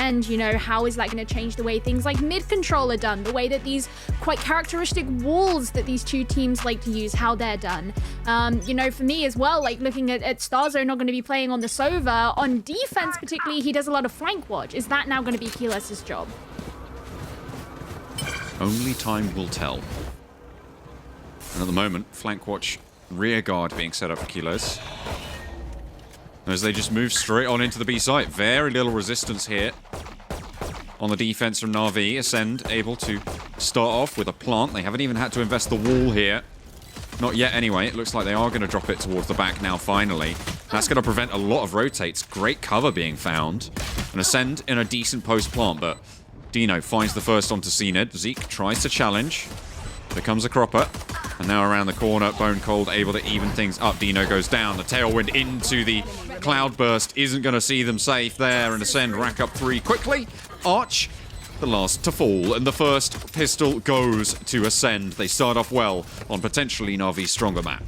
And, you know, how is that going to change the way things like mid-control are done, the way that these quite characteristic walls that these two teams like to use, how they're done. You know, for me as well, like looking at Starzo not going to be playing on the Sova. On defense particularly, he does a lot of flank watch. Is that now going to be Keyless's job? Only time will tell. And at the moment, flank watch rear guard being set up for Keyless. As they just move straight on into the B site. Very little resistance here on the defense from Navi. Acend able to start off with a plant. They haven't even had to invest the wall here. Not yet anyway. It looks like they are going to drop it towards the back now finally. That's going to prevent a lot of rotates. Great cover being found. And Acend in a decent post plant, but Dino finds the first onto CNED. Zeke tries to challenge. There comes a cropper. And now around the corner, Bone Cold able to even things up. Dino goes down. The tailwind into the cloudburst isn't going to see them safe there. And Acend rack up 3 quickly. Arch, the last to fall. And the first pistol goes to Acend. They start off well on potentially Navi's stronger map.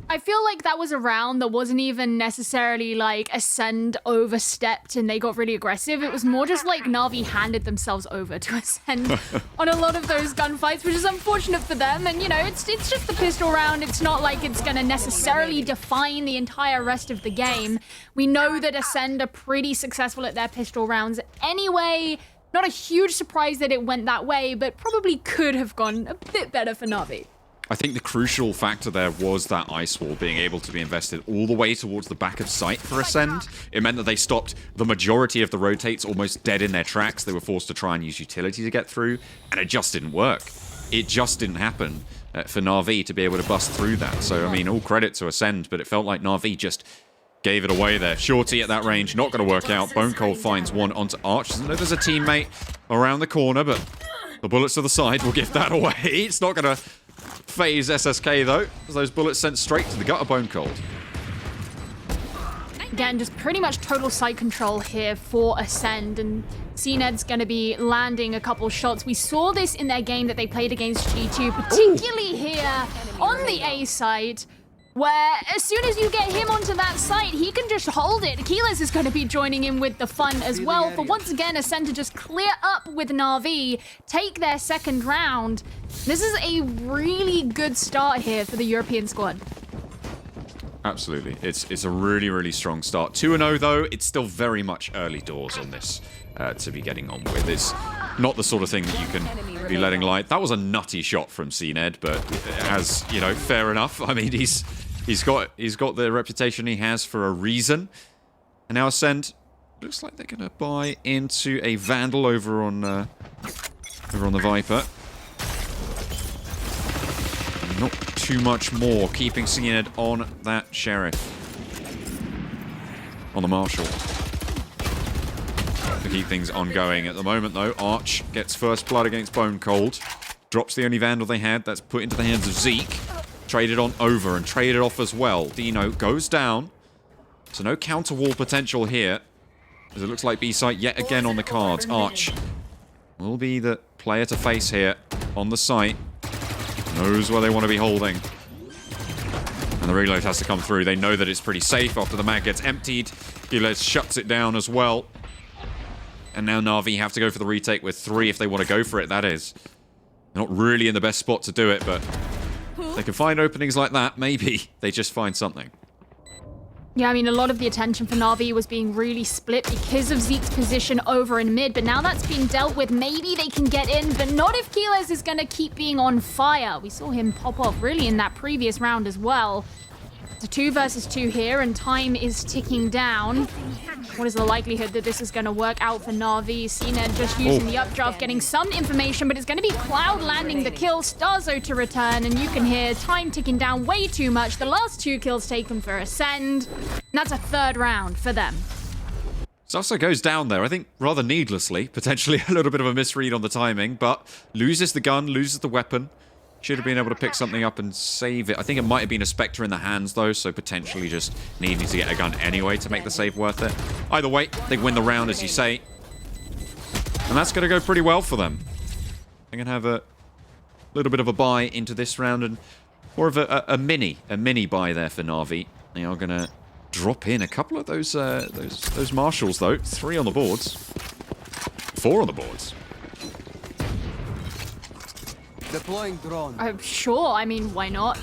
I feel like that was a round that wasn't even necessarily like Acend overstepped and they got really aggressive. It was more just like Navi handed themselves over to Acend on a lot of those gunfights, which is unfortunate for them. And, you know, it's just the pistol round. It's not like it's going to necessarily define the entire rest of the game. We know that Acend are pretty successful at their pistol rounds anyway. Not a huge surprise that it went that way, but probably could have gone a bit better for Navi. I think the crucial factor there was that ice wall being able to be invested all the way towards the back of sight for Acend. It meant that they stopped the majority of the rotates almost dead in their tracks. They were forced to try and use utility to get through, and it just didn't work. It just didn't happen for Navi to be able to bust through that. So, I mean, all credit to Acend, but it felt like Navi just gave it away there. Shorty at that range, not going to work out. Bone Cold finds one onto Arch. Doesn't know there's a teammate around the corner, but the bullets to the side will give that away. It's not going to phase SSK though, as those bullets sent straight to the gut of Bone Cold. Again, just pretty much total side control here for Acend, and CNED's going to be landing a couple shots. We saw this in their game that they played against G2, particularly here on the A site, where as soon as you get him onto that site, he can just hold it. Keyless is going to be joining in with the fun as well. For once again, Acend to just clear up with Navi, take their second round. This is a really good start here for the European squad. Absolutely. It's a really, really strong start. 2-0 though, it's still very much early doors on this to be getting on with. It's not the sort of thing that you can be letting lie. That was a nutty shot from CNED, but as, you know, fair enough. I mean, he's got the reputation he has for a reason. And now Acend looks like they're going to buy into a Vandal over on the Viper. Not too much more, keeping CNED on that Sheriff. On the Marshal. To keep things ongoing at the moment, though. Arch gets first blood against Bone Cold. Drops the only Vandal they had. That's put into the hands of Zeke. Traded on over and traded off as well. Dino goes down. So no counter wall potential here. As it looks like B-site yet again on the cards. Arch will be the player to face here on the site. Knows where they want to be holding. And the reload has to come through. They know that it's pretty safe after the mag gets emptied. Keyless shuts it down as well. And now Navi have to go for the retake with 3 if they want to go for it, that is. They're not really in the best spot to do it, but if they can find openings like that, maybe they just find something. Yeah, I mean, a lot of the attention for Navi was being really split because of Zeke's position over in mid, but now that's being dealt with. Maybe they can get in, but not if Keyless is going to keep being on fire. We saw him pop off really in that previous round as well. It's a 2 versus 2 here, and time is ticking down. What is the likelihood that this is going to work out for Navi? CNED just using the updraft, getting some information, but it's going to be Cloud landing the kill, Starzo to return, and you can hear time ticking down way too much. The last 2 kills taken for Acend, and that's a 3rd round for them. Starzo goes down there, I think rather needlessly, potentially a little bit of a misread on the timing, but loses the gun, loses the weapon. Should have been able to pick something up and save it. I think it might have been a Spectre in the hands, though, so potentially just needing to get a gun anyway to make the save worth it. Either way, they win the round, as you say. And that's going to go pretty well for them. They're going to have a little bit of a buy into this round, and more of a mini buy there for Navi. They are going to drop in a couple of those marshals, though. 3 on the boards. 4 on the boards. Deploying drone. I'm sure. I mean, why not?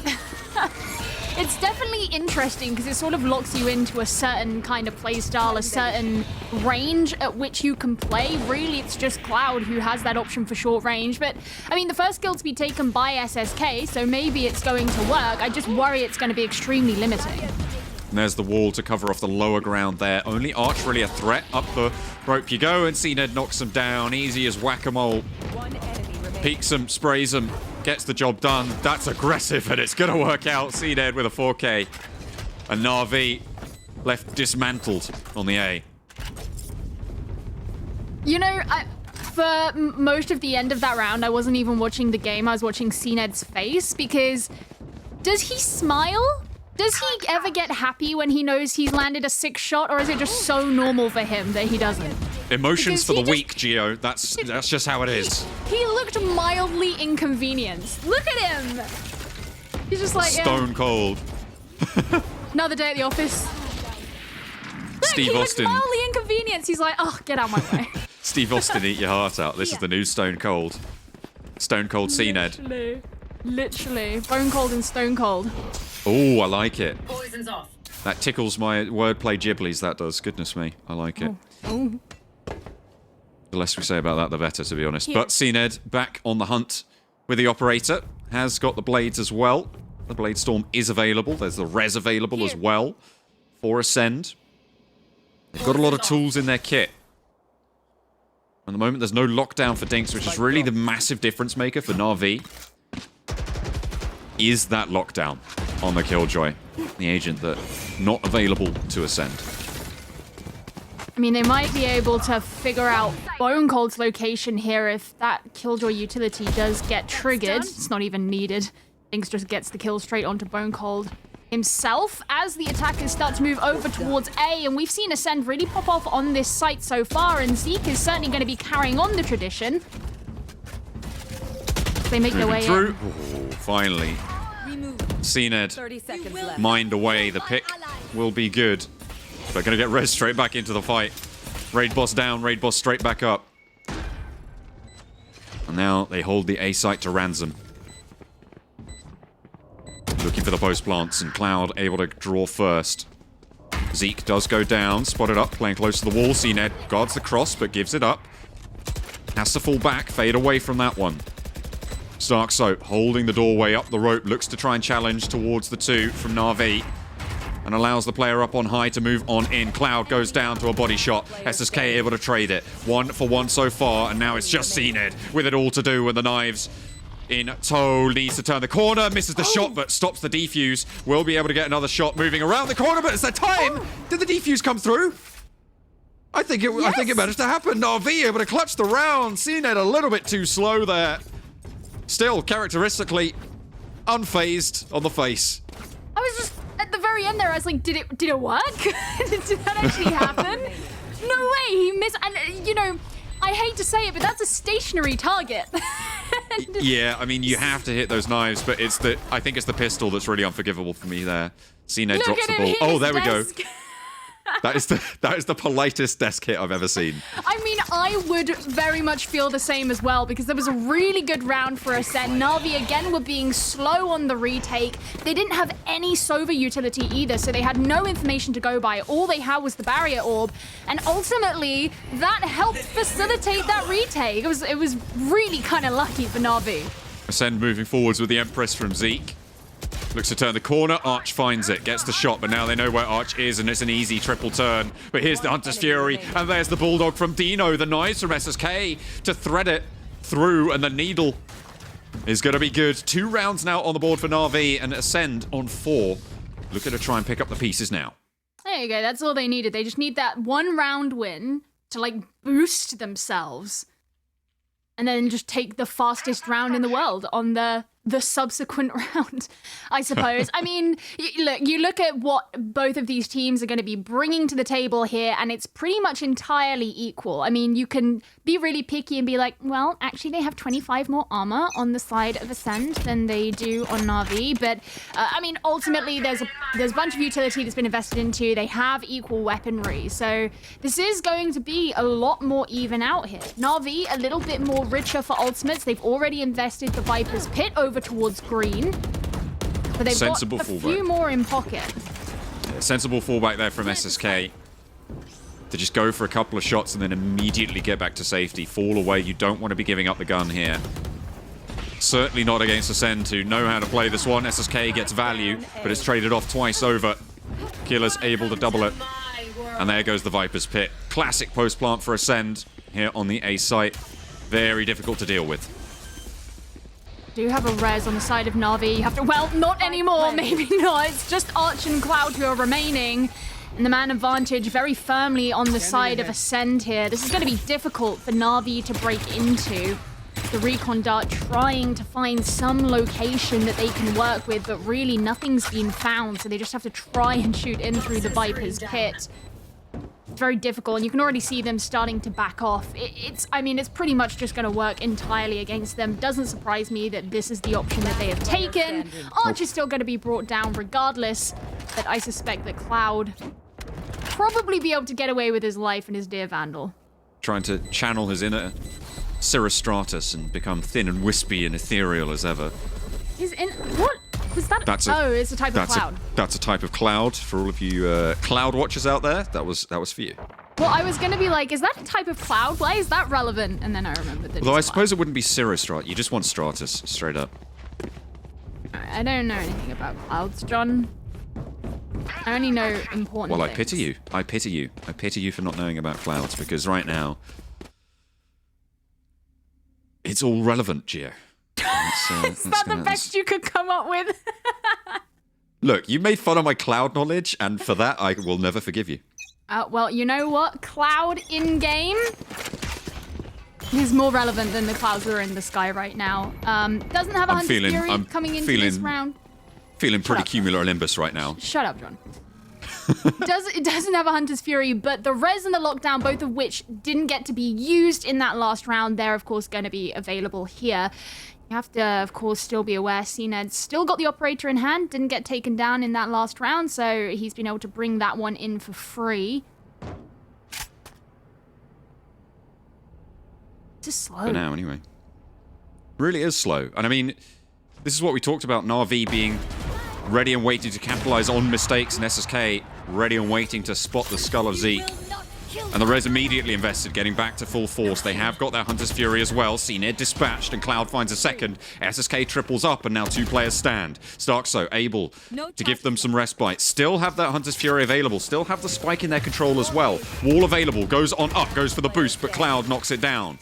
It's definitely interesting because it sort of locks you into a certain kind of play style, a certain range at which you can play. Really, it's just Cloud who has that option for short range. But, I mean, the first skill to be taken by SSK, so maybe it's going to work. I just worry it's going to be extremely limiting. And there's the wall to cover off the lower ground there. Only Arch really a threat. Up the rope you go, and CNED knocks him down. Easy as whack-a-mole. Peeks him, sprays him, gets the job done. That's aggressive, and it's going to work out. CNED with a 4K. And Navi left dismantled on the A. You know, for most of the end of that round, I wasn't even watching the game. I was watching CNED's face, because does he smile? Does he ever get happy when he knows he's landed a 6 shot, or is it just so normal for him that he doesn't? Emotions for the weak, Gio. That's just how it is. He looked mildly inconvenienced. Look at him! He's just like, Stone cold. Another day at the office. Steve Look, he Austin. looked mildly inconvenienced. He's like, oh, get out of my way. Steve Austin, eat your heart out. This is the new Stone Cold. Stone Cold CNED. Literally. Bone cold and stone cold. Oh, I like it. Poison's off. That tickles my wordplay giblies, that does. Goodness me. I like it. Oh. The less we say about that, the better, to be honest. Yeah. But CNED back on the hunt with the operator. Has got the blades as well. The Blade Storm is available. There's the res available as well for Acend. They've got a lot of tools in their kit. At the moment, there's no lockdown for Dinks, which is really the massive difference maker for Navi. Is that lockdown on the Killjoy, the agent that not available to Acend. I mean, they might be able to figure out Bone Cold's location here if that Killjoy utility does get triggered. It's not even needed. Dinks just gets the kill straight onto Bone Cold himself as the attackers start to move over towards A, and we've seen Acend really pop off on this site so far, and Zeke is certainly going to be carrying on the tradition. They make their way through. in. Oh, finally. CNED 30 seconds left. mind away. The pick will be good. They're going to get res straight back into the fight. Raid boss down, raid boss straight back up. And now they hold the A site to ransom. Looking for the post plants, and Cloud able to draw first. Zeke does go down, spotted up, playing close to the wall. CNED guards the cross, but gives it up. Has to fall back, fade away from that one. Stark Soap holding the doorway up the rope, looks to try and challenge towards the 2 from Navi. And allows the player up on high to move on in. Cloud goes down to a body shot. SSK able to trade it. 1 for 1 so far, and now it's just CNED with it all to do, and the knives in tow. Needs to turn the corner, misses the shot, but stops the defuse. Will be able to get another shot moving around the corner, but it's that time! Did the defuse come through? I think it managed to happen. Navi able to clutch the round. CNED a little bit too slow there. Still, characteristically, unfazed on the face. I was just at the very end there. I was like, did it work? Did that actually happen? No way. He missed. And you know, I hate to say it, but that's a stationary target. Yeah, I mean, you have to hit those knives, but I think it's the pistol that's really unforgivable for me there. CNED Look drops at the him ball. hit Oh, his there we go. desk. That is the politest desk hit I've ever seen. I mean, I would very much feel the same as well, because there was a really good round for Acend. Navi again were being slow on the retake. They didn't have any Sova utility either, so they had no information to go by. All they had was the barrier orb, and ultimately that helped facilitate that retake. It was really kind of lucky for Navi. Acend moving forwards with the Empress from Zeke. Looks to turn the corner. Arch finds it, gets the shot, but now they know where Arch is, and it's an easy triple turn. But here's the Hunter's Fury, and there's the Bulldog from Dino. The knives from SSK to thread it through, and the needle is going to be good. 2 rounds now on the board for Navi, and Acend on 4. Looking to try and pick up the pieces now. There you go. That's all they needed. They just need that 1 round win to like boost themselves, and then just take the fastest round in the world on the the subsequent round, I suppose. I mean, you look at what both of these teams are going to be bringing to the table here, and it's pretty much entirely equal. I mean, you can be really picky and be like, well, actually, they have 25 more armor on the side of Acend than they do on Navi. But, I mean, ultimately, there's a bunch of utility that's been invested into. They have equal weaponry. So this is going to be a lot more even out here. Navi, a little bit more richer for ultimates. They've already invested the Viper's Pit over towards green. But they've Sensible got a fallback. few more in pocket. Yeah, sensible fallback there from SSK. To just go for a couple of shots and then immediately get back to safety. Fall away. You don't want to be giving up the gun here. Certainly not against Acend, who know how to play this one. SSK gets value, but it's traded off twice over. Killer's able to double it. And there goes the Viper's Pit. Classic post-plant for Acend here on the A site. Very difficult to deal with. Do have a res on the side of Navi. You have to, well, not anymore, maybe not. It's just Arch and Cloud who are remaining. And the man advantage very firmly on the side of Acend here. This is going to be difficult for Navi to break into. The recon dart trying to find some location that they can work with, but really nothing's been found, so they just have to try and shoot in through the Viper's Pit. It's very difficult, and you can already see them starting to back off. I mean, it's pretty much just going to work entirely against them. Doesn't surprise me that this is the option that they have taken. Arch is still going to be brought down regardless, but I suspect that Cloud probably be able to get away with his life and his dear Vandal. Trying to channel his inner Cirrostratus and become thin and wispy and ethereal as ever. What? Was that? Oh, it's a type of cloud. That's a type of cloud for all of you cloud watchers out there. That was for you. Well, I was going to be like, is that a type of cloud? Why is that relevant? And then I remembered that. Although I suppose it wouldn't be Cirrostratus. You just want Stratus, straight up. I don't know anything about clouds, John. I only know important Well, things. I pity you. I pity you. I pity you for not knowing about clouds, because right now it's all relevant, Gio. Is that the best you could come up with? Look, you made fun of my cloud knowledge, and for that, I will never forgive you. Well, you know what? Cloud in-game is more relevant than the clouds that are in the sky right now. Doesn't have a Hunter's Fury coming into this round. Feeling pretty cumulonimbus right now. Shut up, John. It doesn't have a Hunter's Fury, but the res and the lockdown, both of which didn't get to be used in that last round, they're of course going to be available here. You have to, of course, still be aware CNED still got the operator in hand, didn't get taken down in that last round, so he's been able to bring that one in for free. It's just slow. For now, anyway. Really is slow. And I mean, this is what we talked about, Navi being ready and waiting to capitalize on mistakes, and SSK ready and waiting to spot the skull of Zeke. And the res immediately invested, getting back to full force. They have got their Hunter's Fury as well. CNED dispatched, and Cloud finds a second. SSK triples up, and now two players stand. Starkso able to give them some respite. Still have that Hunter's Fury available. Still have the spike in their control as well. Wall available, goes on up, goes for the boost, but Cloud knocks it down.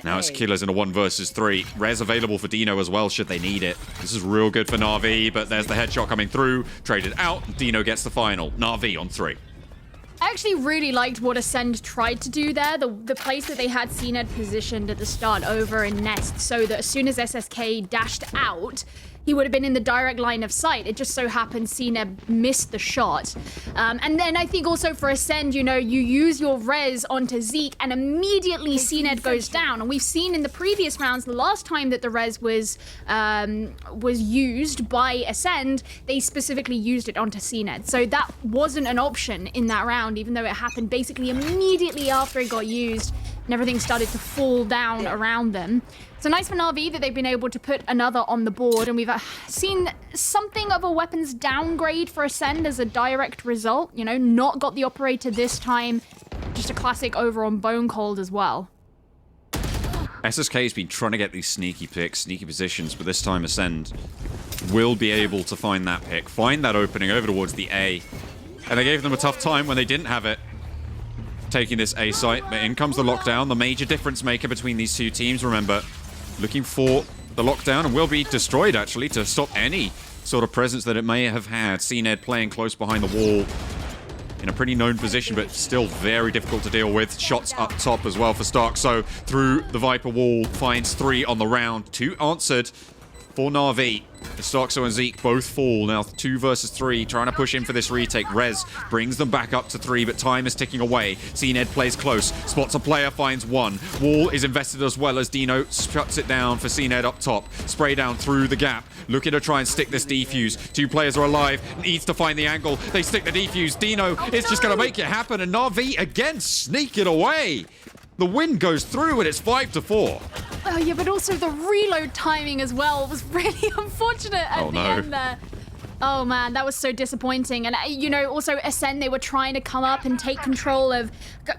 Now it's Killers in a 1 versus 3. Res available for Dino as well, should they need it. This is real good for Navi, but there's the headshot coming through. Traded out, Dino gets the final. Navi on 3. I actually really liked what Acend tried to do there. The place that they had CNED positioned at the start over in Nest, so that as soon as SSK dashed out, he would have been in the direct line of sight. It just so happened CNED missed the shot. And then I think also for Acend, you know, you use your res onto Zeke and immediately CNED goes down. And we've seen in the previous rounds, the last time that the res was used by Acend, they specifically used it onto CNED. So that wasn't an option in that round, even though it happened basically immediately after it got used and everything started to fall down around them. So nice for Navi that they've been able to put another on the board, and we've seen something of a weapons downgrade for Acend as a direct result. You know, not got the operator this time, just a classic over on Bone Cold as well. SSK's been trying to get these sneaky picks, sneaky positions, but this time Acend will be able to find that pick, find that opening over towards the A. And they gave them a tough time when they didn't have it, taking this A site, but in comes the lockdown, the major difference maker between these two teams, remember. Looking for the lockdown, and will be destroyed, actually, to stop any sort of presence that it may have had. CNED playing close behind the wall in a pretty known position, but still very difficult to deal with. Shots up top as well for Stark. So through the Viper wall, finds 3 on the round. 2 answered. for Navi. Stoxo and Zeke both fall. Now 2 versus 3, trying to push in for this retake. Rez brings them back up to 3, but time is ticking away. Acend plays close, spots a player, finds one. Wall is invested as well as Dino shuts it down for Acend up top. Spray down through the gap, looking to try and stick this defuse. 2 players are alive, needs to find the angle. They stick the defuse. Dino is just going to make it happen, and Navi again sneak it away. The win goes through, and it's 5-4. Oh, yeah, but also the reload timing as well was really unfortunate at the end there. Oh, man, that was so disappointing. And, you know, also Acend, they were trying to come up and take control of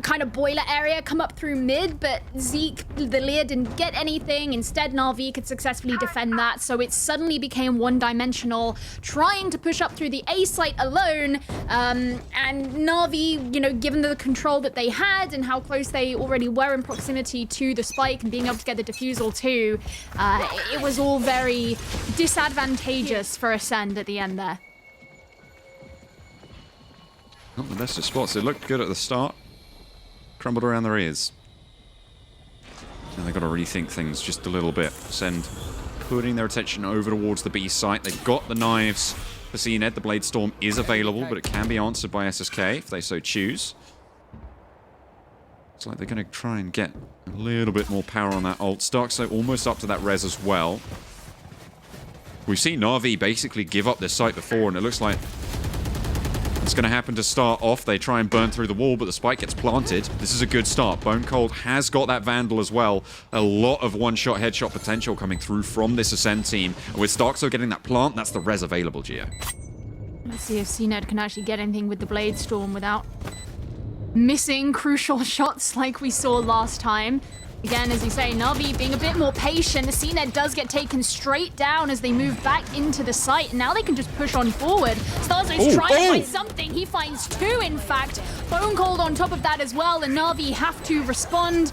kind of boiler area, come up through mid, but Zeke, the Lear, didn't get anything. Instead, Navi could successfully defend that, so it suddenly became one-dimensional, trying to push up through the A site alone. And Navi, you know, given the control that they had and how close they already were in proximity to the spike and being able to get the defusal too, it was all very disadvantageous for Acend at the end there. Not the best of spots. It looked good at the start. Crumbled around their ears. Now they've got to rethink things just a little bit. Acend putting their attention over towards the B site. They've got the knives for Acend. The Blade Storm is available, but it can be answered by SSK if they so choose. It's like they're going to try and get a little bit more power on that ult. Starkso almost up to that res as well. We've seen Navi basically give up this site before, and it looks like it's going to happen to start off. They try and burn through the wall, but the spike gets planted. This is a good start. Bone Cold has got that Vandal as well. A lot of one-shot, headshot potential coming through from this Acend team. And with Starkso getting that plant, that's the res available, Gio. Let's see if Acend can actually get anything with the Blade Storm without missing crucial shots like we saw last time. Again, as you say, Navi being a bit more patient. Acend does get taken straight down as they move back into the site. And now they can just push on forward. Starzo's trying to find something. He finds 2, in fact. Bone Cold on top of that as well. And Navi have to respond.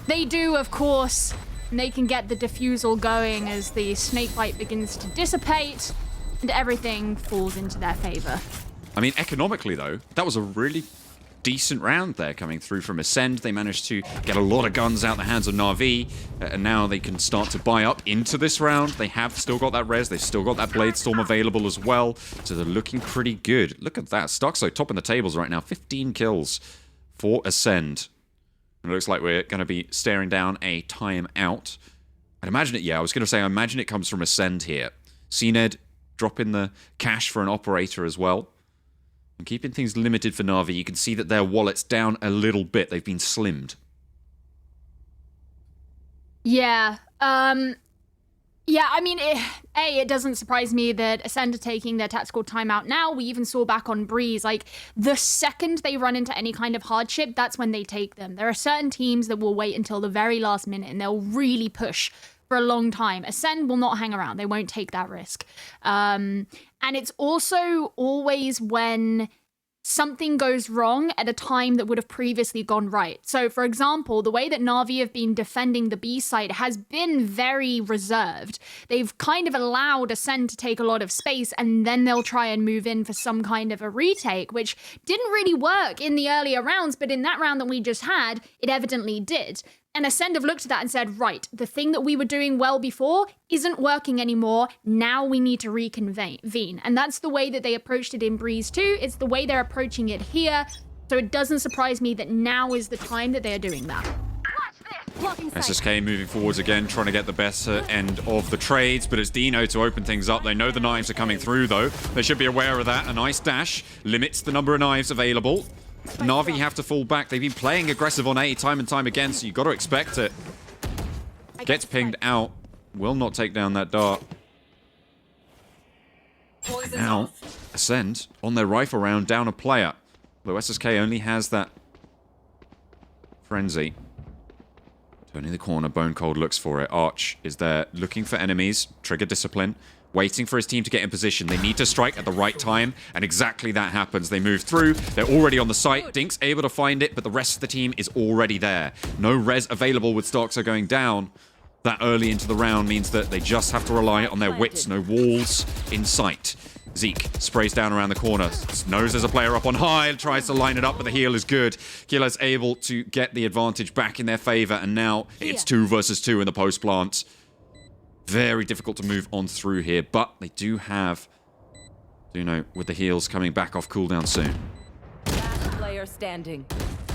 They do, of course. And they can get the defusal going as the snakebite begins to dissipate. And everything falls into their favor. I mean, economically, though, that was a really decent round there coming through from Acend. They managed to get a lot of guns out the hands of Navi, and now they can start to buy up into this round. They have still got that res, they've still got that Blade Storm available as well, so they're looking pretty good. Look at that, Starkso top in the tables right now, 15 kills for Acend. It looks like we're going to be staring down a timeout. I'd imagine it, yeah, I was going to say, I imagine it comes from Acend here. Acend dropping the cash for an operator as well. And keeping things limited for Navi, you can see that their wallet's down a little bit. They've been slimmed. Yeah. Yeah, I mean, it doesn't surprise me that Acend are taking their tactical timeout now. We even saw back on Breeze, like, the second they run into any kind of hardship, that's when they take them. There are certain teams that will wait until the very last minute, and they'll really push for a long time. Acend will not hang around. They won't take that risk. And it's also always when something goes wrong at a time that would have previously gone right. So, for example, the way that Navi have been defending the B site has been very reserved. They've kind of allowed Acend to take a lot of space, and then they'll try and move in for some kind of a retake, which didn't really work in the earlier rounds, but in that round that we just had, it evidently did. And Acend have looked at that and said, right, the thing that we were doing well before isn't working anymore. Now we need to reconvene. And that's the way that they approached it in Breeze 2. It's the way they're approaching it here. So it doesn't surprise me that now is the time that they are doing that. SSK moving forwards again, trying to get the better end of the trades, but it's Dino to open things up. They know the knives are coming through, though. They should be aware of that. A nice dash limits the number of knives available. Navi have to fall back. They've been playing aggressive on A time and time again, so you've got to expect it. Gets pinged out. Will not take down that dart. And now, Acend on their rifle round, down a player. Though SSK only has that frenzy. Turning the corner, Bone Cold looks for it. Arch is there looking for enemies. Trigger discipline. Waiting for his team to get in position. They need to strike at the right time, and exactly that happens. They move through. They're already on the site. Dink's able to find it, but the rest of the team is already there. No res available with Starkso going down that early into the round means that they just have to rely on their wits. No walls in sight. Zeke sprays down around the corner. Knows there's a player up on high. Tries to line it up, but the heal is good. Killer's able to get the advantage back in their favor, and now it's 2 versus 2 in the post plant. Very difficult to move on through here, but they do have, you know, with the heals coming back off cooldown soon. Last player standing.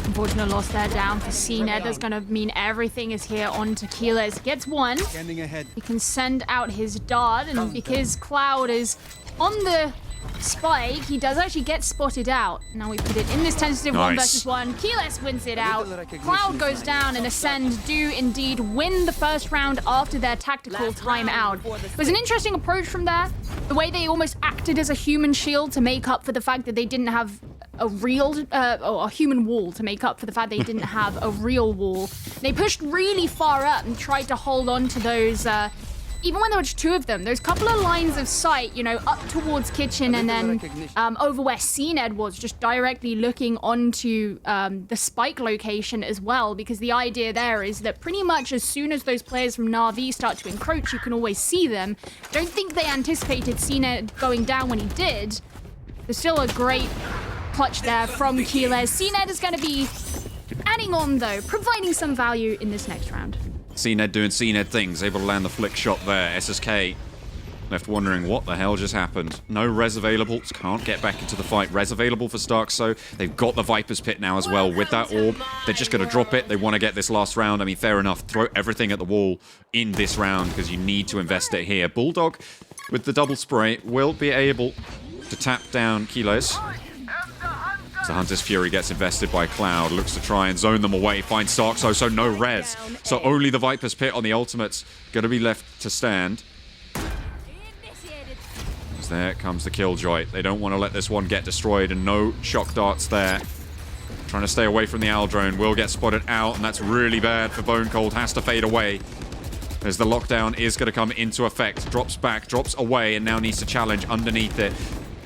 Unfortunate loss there down for CNED. That's going to mean everything is here on Tequila's. Gets one. Scanning ahead. He can send out his dart, and because Cloud is on the spike, he does actually get spotted out. Now we put it in this tentative 1 versus 1. Keyless wins it out. Cloud goes down, and Acend do indeed win the first round after their tactical timeout. It was an interesting approach from there. The way they almost acted as a human shield to make up for the fact that they didn't have a real, or a human wall to make up for the fact they didn't have a real wall. They pushed really far up and tried to hold on to those, even when there were just 2 of them, those couple of lines of sight, you know, up towards kitchen and then over where CNED was, just directly looking onto the spike location as well, because the idea there is that pretty much as soon as those players from Navi start to encroach, you can always see them. Don't think they anticipated CNED going down when he did. There's still a great clutch there from Keyless. CNED is going to be adding on, though, providing some value in this next round. CNED doing CNED things, able to land the flick shot there. SSK left wondering what the hell just happened. No res available, can't get back into the fight. Res available for Stark, so they've got the Viper's Pit now as well with that orb. They're just going to drop it. They want to get this last round. I mean, fair enough. Throw everything at the wall in this round because you need to invest it here. Bulldog with the double spray will be able to tap down Kilos. So Hunter's Fury gets invested by Cloud, looks to try and zone them away, finds Stark, so no res. So only the Viper's Pit on the ultimate's going to be left to stand. As there comes the Killjoy. They don't want to let this one get destroyed, and no shock darts there. Trying to stay away from the Owl Drone, will get spotted out, and that's really bad for Bone Cold, has to fade away. As the lockdown is going to come into effect, drops back, drops away, and now needs to challenge underneath it.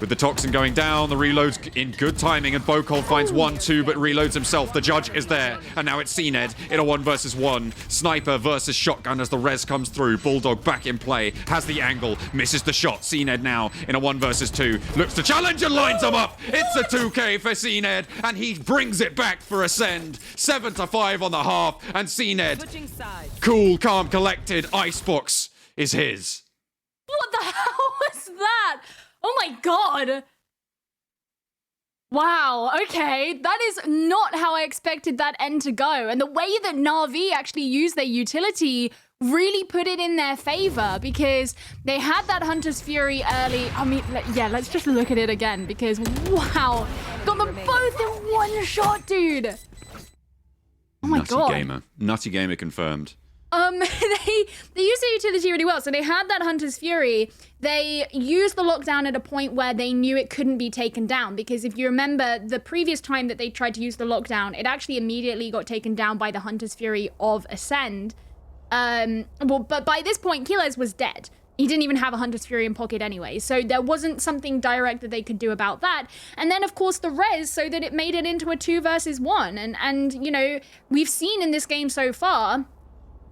With the Toxin going down, the reload's in good timing, and Bocol finds 1-2, but reloads himself. The judge is there, and now it's CNED in a 1 versus 1. Sniper versus shotgun as the res comes through. Bulldog back in play, has the angle, misses the shot. CNED now in a 1 versus 2. Looks to challenge and lines him up. It's a 2K for CNED, and he brings it back for Acend. 7-5 on the half, and CNED, cool, calm, collected, Icebox is his. What the hell was that? Oh my god. Wow, okay. That is not how I expected that end to go. And the way that Navi actually used their utility really put it in their favor, because they had that Hunter's Fury early. I mean, yeah, let's just look at it again, because wow. Got them both in 1 shot, dude. Oh my god. Nutty Gamer. Nutty Gamer confirmed. They used their utility really well. So they had that Hunter's Fury. They used the lockdown at a point where they knew it couldn't be taken down. Because if you remember, the previous time that they tried to use the lockdown, it actually immediately got taken down by the Hunter's Fury of Acend. Well, but by this point, Keyless was dead. He didn't even have a Hunter's Fury in pocket anyway. So there wasn't something direct that they could do about that. And then, of course, the res, so that it made it into a 2 versus 1. And you know, we've seen in this game so far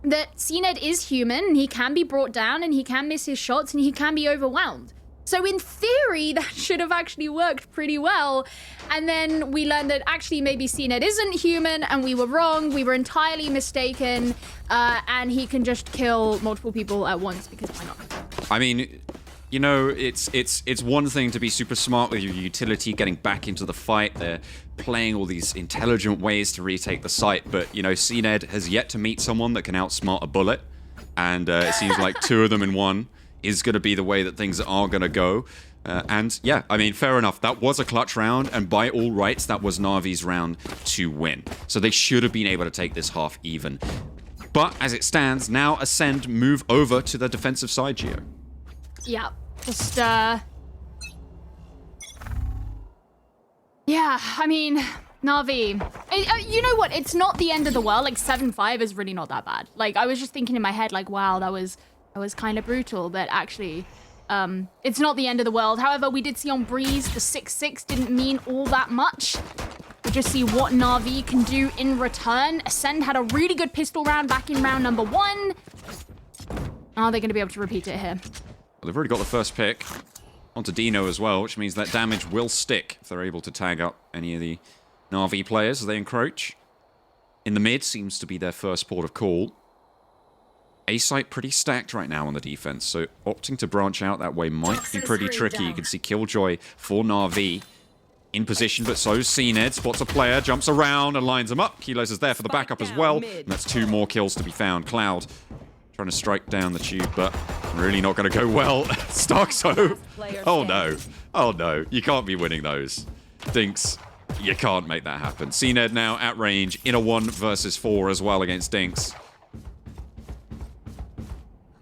that CNED is human, he can be brought down, and he can miss his shots, and he can be overwhelmed. So in theory, that should have actually worked pretty well. And then we learned that actually maybe CNED isn't human, and we were wrong, we were entirely mistaken, and he can just kill multiple people at once, because why not? I mean, you know, it's one thing to be super smart with your utility, getting back into the fight. They're playing all these intelligent ways to retake the site, but, you know, CNED has yet to meet someone that can outsmart a bullet, and it seems like 2 of them in 1 is going to be the way that things are going to go. And yeah, I mean, fair enough. That was a clutch round, and by all rights, that was Navi's round to win. So they should have been able to take this half even. But as it stands, now Acend move over to the defensive side, Gio. Yeah, just, yeah, I mean, Navi. You know what? It's not the end of the world. Like, 7-5 is really not that bad. Like, I was just thinking in my head, like, wow, that was kind of brutal. But actually, it's not the end of the world. However, we did see on Breeze, the 6-6 didn't mean all that much. We'll just see what Navi can do in return. Acend had a really good pistol round back in round number 1. Are they going to be able to repeat it here? Well, they've already got the first pick onto Dino as well, which means that damage will stick if they're able to tag up any of the Navi players as they encroach. In the mid seems to be their first port of call. A site pretty stacked right now on the defense, so opting to branch out that way might be pretty tricky. You can see Killjoy for Navi in position, but so Acend spots a player, jumps around and lines him up. Kilos is there for the backup as well, and that's 2 more kills to be found. Cloud trying to strike down the tube, but really not going to go well. Starkso. Oh no. Oh no. You can't be winning those. Dinks, you can't make that happen. Acend now at range in a 1 versus 4 as well against Dinks.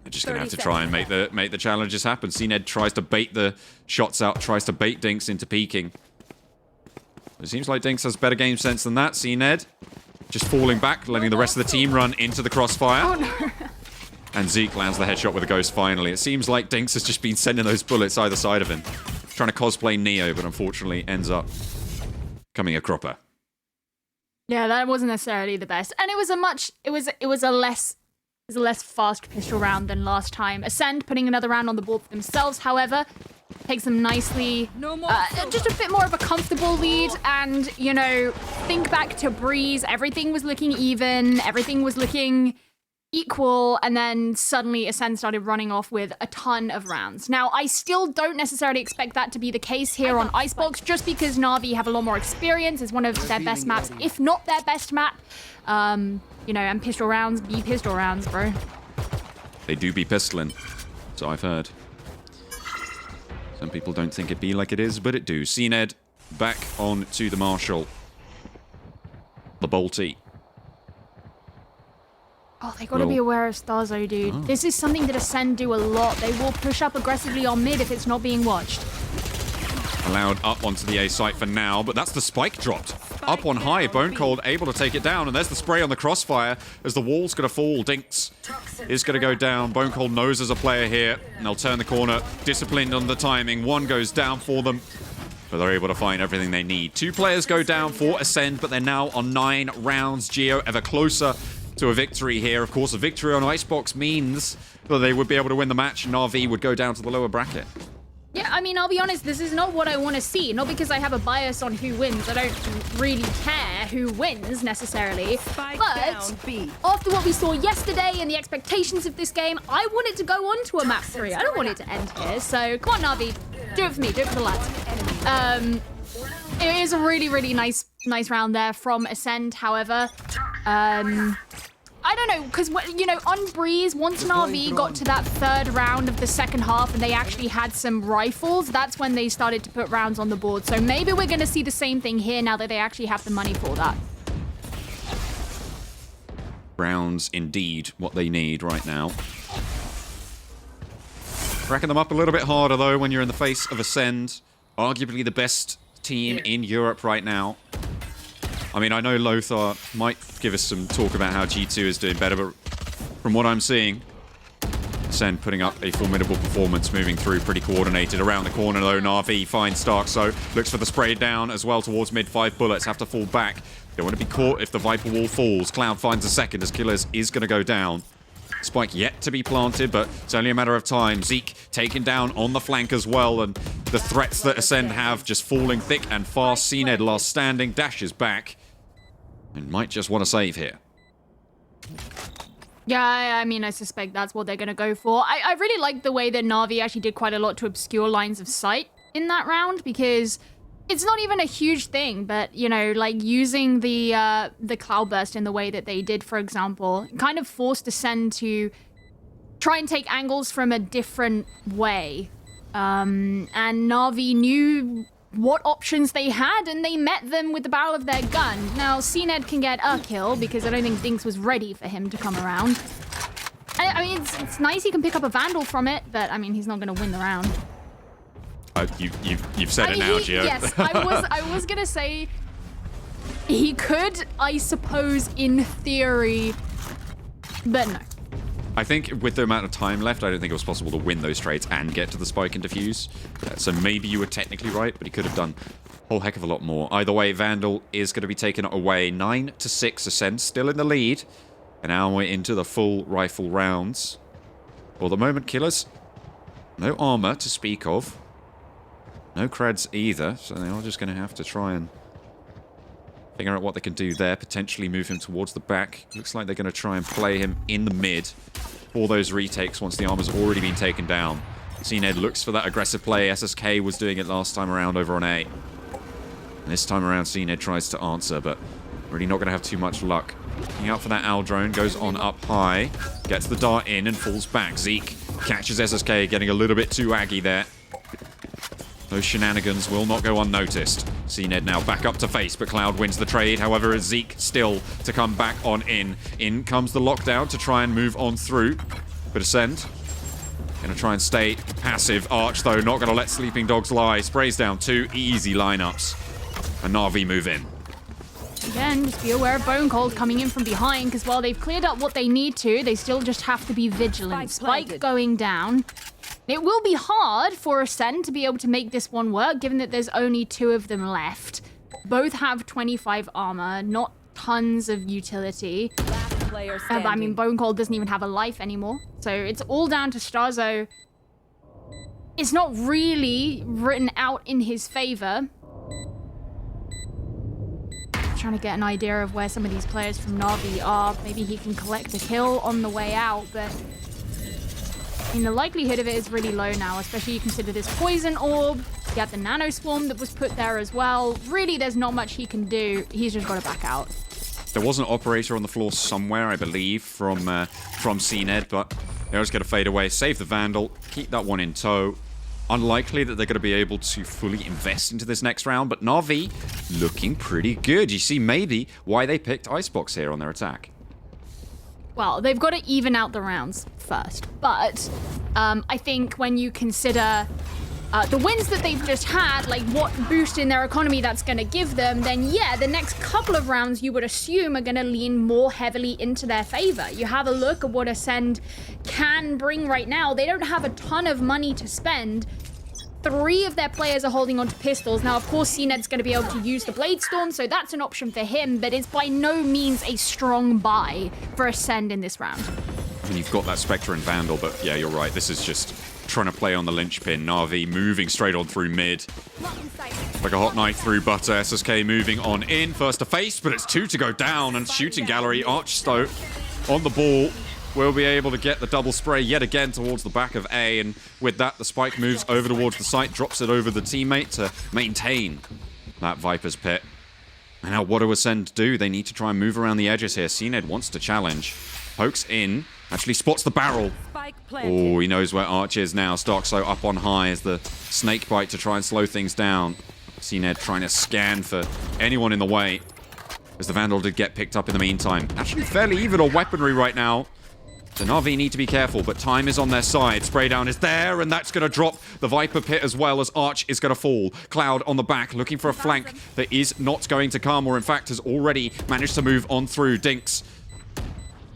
They're just going to have to try and make the challenges happen. Acend tries to bait the shots out, tries to bait Dinks into peeking. It seems like Dinks has better game sense than that. Acend just falling back, letting the rest of the team run into the crossfire. Oh no. And Zeke lands the headshot with a ghost finally. It seems like Dinks has just been sending those bullets either side of him. Trying to cosplay Neo, but unfortunately ends up coming a cropper. Yeah, that wasn't necessarily the best. And it was a less fast pistol round than last time. Acend putting another round on the board for themselves, however, takes them nicely. Just a bit more of a comfortable lead. And, you know, think back to Breeze. Everything was looking even. Everything was looking equal, and then suddenly Acend started running off with a ton of rounds. Now, I still don't necessarily expect that to be the case here on Icebox, just because Navi have a lot more experience. It's one of their best maps, if not their best map. You know, and pistol rounds be pistol rounds, bro. They do be pistoling, so I've heard. Some people don't think it be like it is, but it do. Acend back on to the Marshal. The Bolty. Oh, they gotta be aware of Starzo, dude. Oh. This is something that Acend do a lot. They will push up aggressively on mid if it's not being watched. Allowed up onto the A site for now, but that's the spike dropped. Up on high, Bone Cold able to take it down, and there's the spray on the crossfire as the wall's gonna fall. Dinks is gonna go down. Bone Cold knows there's a player here, and they'll turn the corner. Disciplined on the timing. 1 goes down for them, but they're able to find everything they need. 2 players go down for Acend, but they're now on 9 rounds. Geo ever closer to a victory here. Of course, a victory on Icebox means that they would be able to win the match, and Navi would go down to the lower bracket. Yeah, I mean, I'll be honest, this is not what I want to see. Not because I have a bias on who wins. I don't really care who wins, necessarily. But after what we saw yesterday and the expectations of this game, I want it to go on to a map 3. I don't want it to end here. So, come on, Navi. Do it for me. Do it for the lads. It is a really, really nice round there from Acend, however. I don't know, because, you know, on Breeze, once Navi got to that 3rd round of the second half and they actually had some rifles, that's when they started to put rounds on the board. So maybe we're going to see the same thing here now that they actually have the money for that. Rounds, indeed, what they need right now. Racking them up a little bit harder, though, when you're in the face of Acend. Arguably the best team in Europe right now. I mean, I know Lothar might give us some talk about how G2 is doing better, but from what I'm seeing, Acend putting up a formidable performance, moving through, pretty coordinated. Around the corner, though, Navi finds Starkso, looks for the spray down as well towards mid. 5 bullets, have to fall back. Don't want to be caught if the Viper wall falls. Cloud finds a second as Killers is going to go down. Spike yet to be planted, but it's only a matter of time. Zeke taken down on the flank as well, and the threats that Acend have just falling thick and fast. Acend last standing, dashes back, and might just want to save here. Yeah, I mean, I suspect that's what they're going to go for. I really like the way that Navi actually did quite a lot to obscure lines of sight in that round, because it's not even a huge thing, but, you know, like using the cloudburst in the way that they did, for example, kind of forced Acend to try and take angles from a different way. And Navi knew what options they had, and they met them with the barrel of their gun. Now, Acend can get a kill, because I don't think Dinks was ready for him to come around. I mean, it's nice he can pick up a Vandal from it, but, I mean, he's not going to win the round. You've said it now, Gio. Yes, I was gonna say he could, I suppose, in theory, but no. I think with the amount of time left, I don't think it was possible to win those trades and get to the spike and defuse. So maybe you were technically right, but he could have done a whole heck of a lot more. Either way, Vandal is going to be taken away. 9-6, Acend still in the lead. And now we're into the full rifle rounds. For the moment, Killers, no armor to speak of. No creds either, so they are just going to have to try and figure out what they can do there. Potentially move him towards the back. Looks like they're going to try and play him in the mid. for those retakes once the armor's already been taken down. CNED looks for that aggressive play. SSK was doing it last time around over on A. And this time around, CNED tries to answer, but really not going to have too much luck. Looking out for that owl drone, goes on up high, gets the dart in and falls back. Zeke catches SSK, getting a little bit too aggy there. Those shenanigans will not go unnoticed. CNED now back up to face, but Cloud wins the trade. However, it's Zeke still to come back on in. In comes the lockdown to try and move on through. But Acend gonna try and stay passive. Arch, though, not gonna let Sleeping Dogs lie. Sprays down 2 easy lineups. And Navi move in. Again, just be aware of Bone Cold coming in from behind, because while they've cleared up what they need to, they still just have to be vigilant. Spike going down. It will be hard for Acend to be able to make this one work, given that there's only 2 of them left. Both have 25 armor, not tons of utility. I mean, Bone Cold doesn't even have a life anymore. So it's all down to Strazo. It's not really written out in his favor. Trying to get an idea of where some of these players from Navi are. Maybe he can collect a kill on the way out, but I mean, the likelihood of it is really low now, especially you consider this poison orb. You have the nano swarm that was put there as well. Really, there's not much he can do. He's just got to back out. There was an operator on the floor somewhere, I believe, from CNED, but they're just going to fade away. Save the Vandal, keep that one in tow. Unlikely that they're going to be able to fully invest into this next round, but Navi looking pretty good. You see maybe why they picked Icebox here on their attack. Well, they've got to even out the rounds first, but I think when you consider the wins that they've just had, like what boost in their economy that's going to give them, then yeah, the next couple of rounds you would assume are going to lean more heavily into their favor. You have a look at what Acend can bring right now. They don't have a ton of money to spend. 3 of their players are holding onto pistols. Now, of course, CNED's going to be able to use the Blade Storm, so that's an option for him, but it's by no means a strong buy for Acend in this round. And you've got that Spectre and Vandal, but yeah, you're right. This is just trying to play on the linchpin. Navi moving straight on through mid. Like a hot knife through butter. SSK moving on in. First to face, but it's 2 to go down. And shooting gallery. Archstow on the ball. Will be able to get the double spray yet again towards the back of A. And with that, the spike moves over towards the site. Drops it over the teammate to maintain that Viper's pit. And now what do Acend do? They need to try and move around the edges here. CNED wants to challenge. Pokes in. Actually spots the barrel. Oh, he knows where Arch is now. Starkso up on high as the snake bite to try and slow things down. CNED trying to scan for anyone in the way, as the Vandal did get picked up in the meantime. Actually fairly even on weaponry right now. So Navi need to be careful, but time is on their side. Spray down is there, and that's going to drop the Viper pit as well, as Arch is going to fall. Cloud on the back, looking for a flank that is not going to come, or in fact has already managed to move on through. Dinks.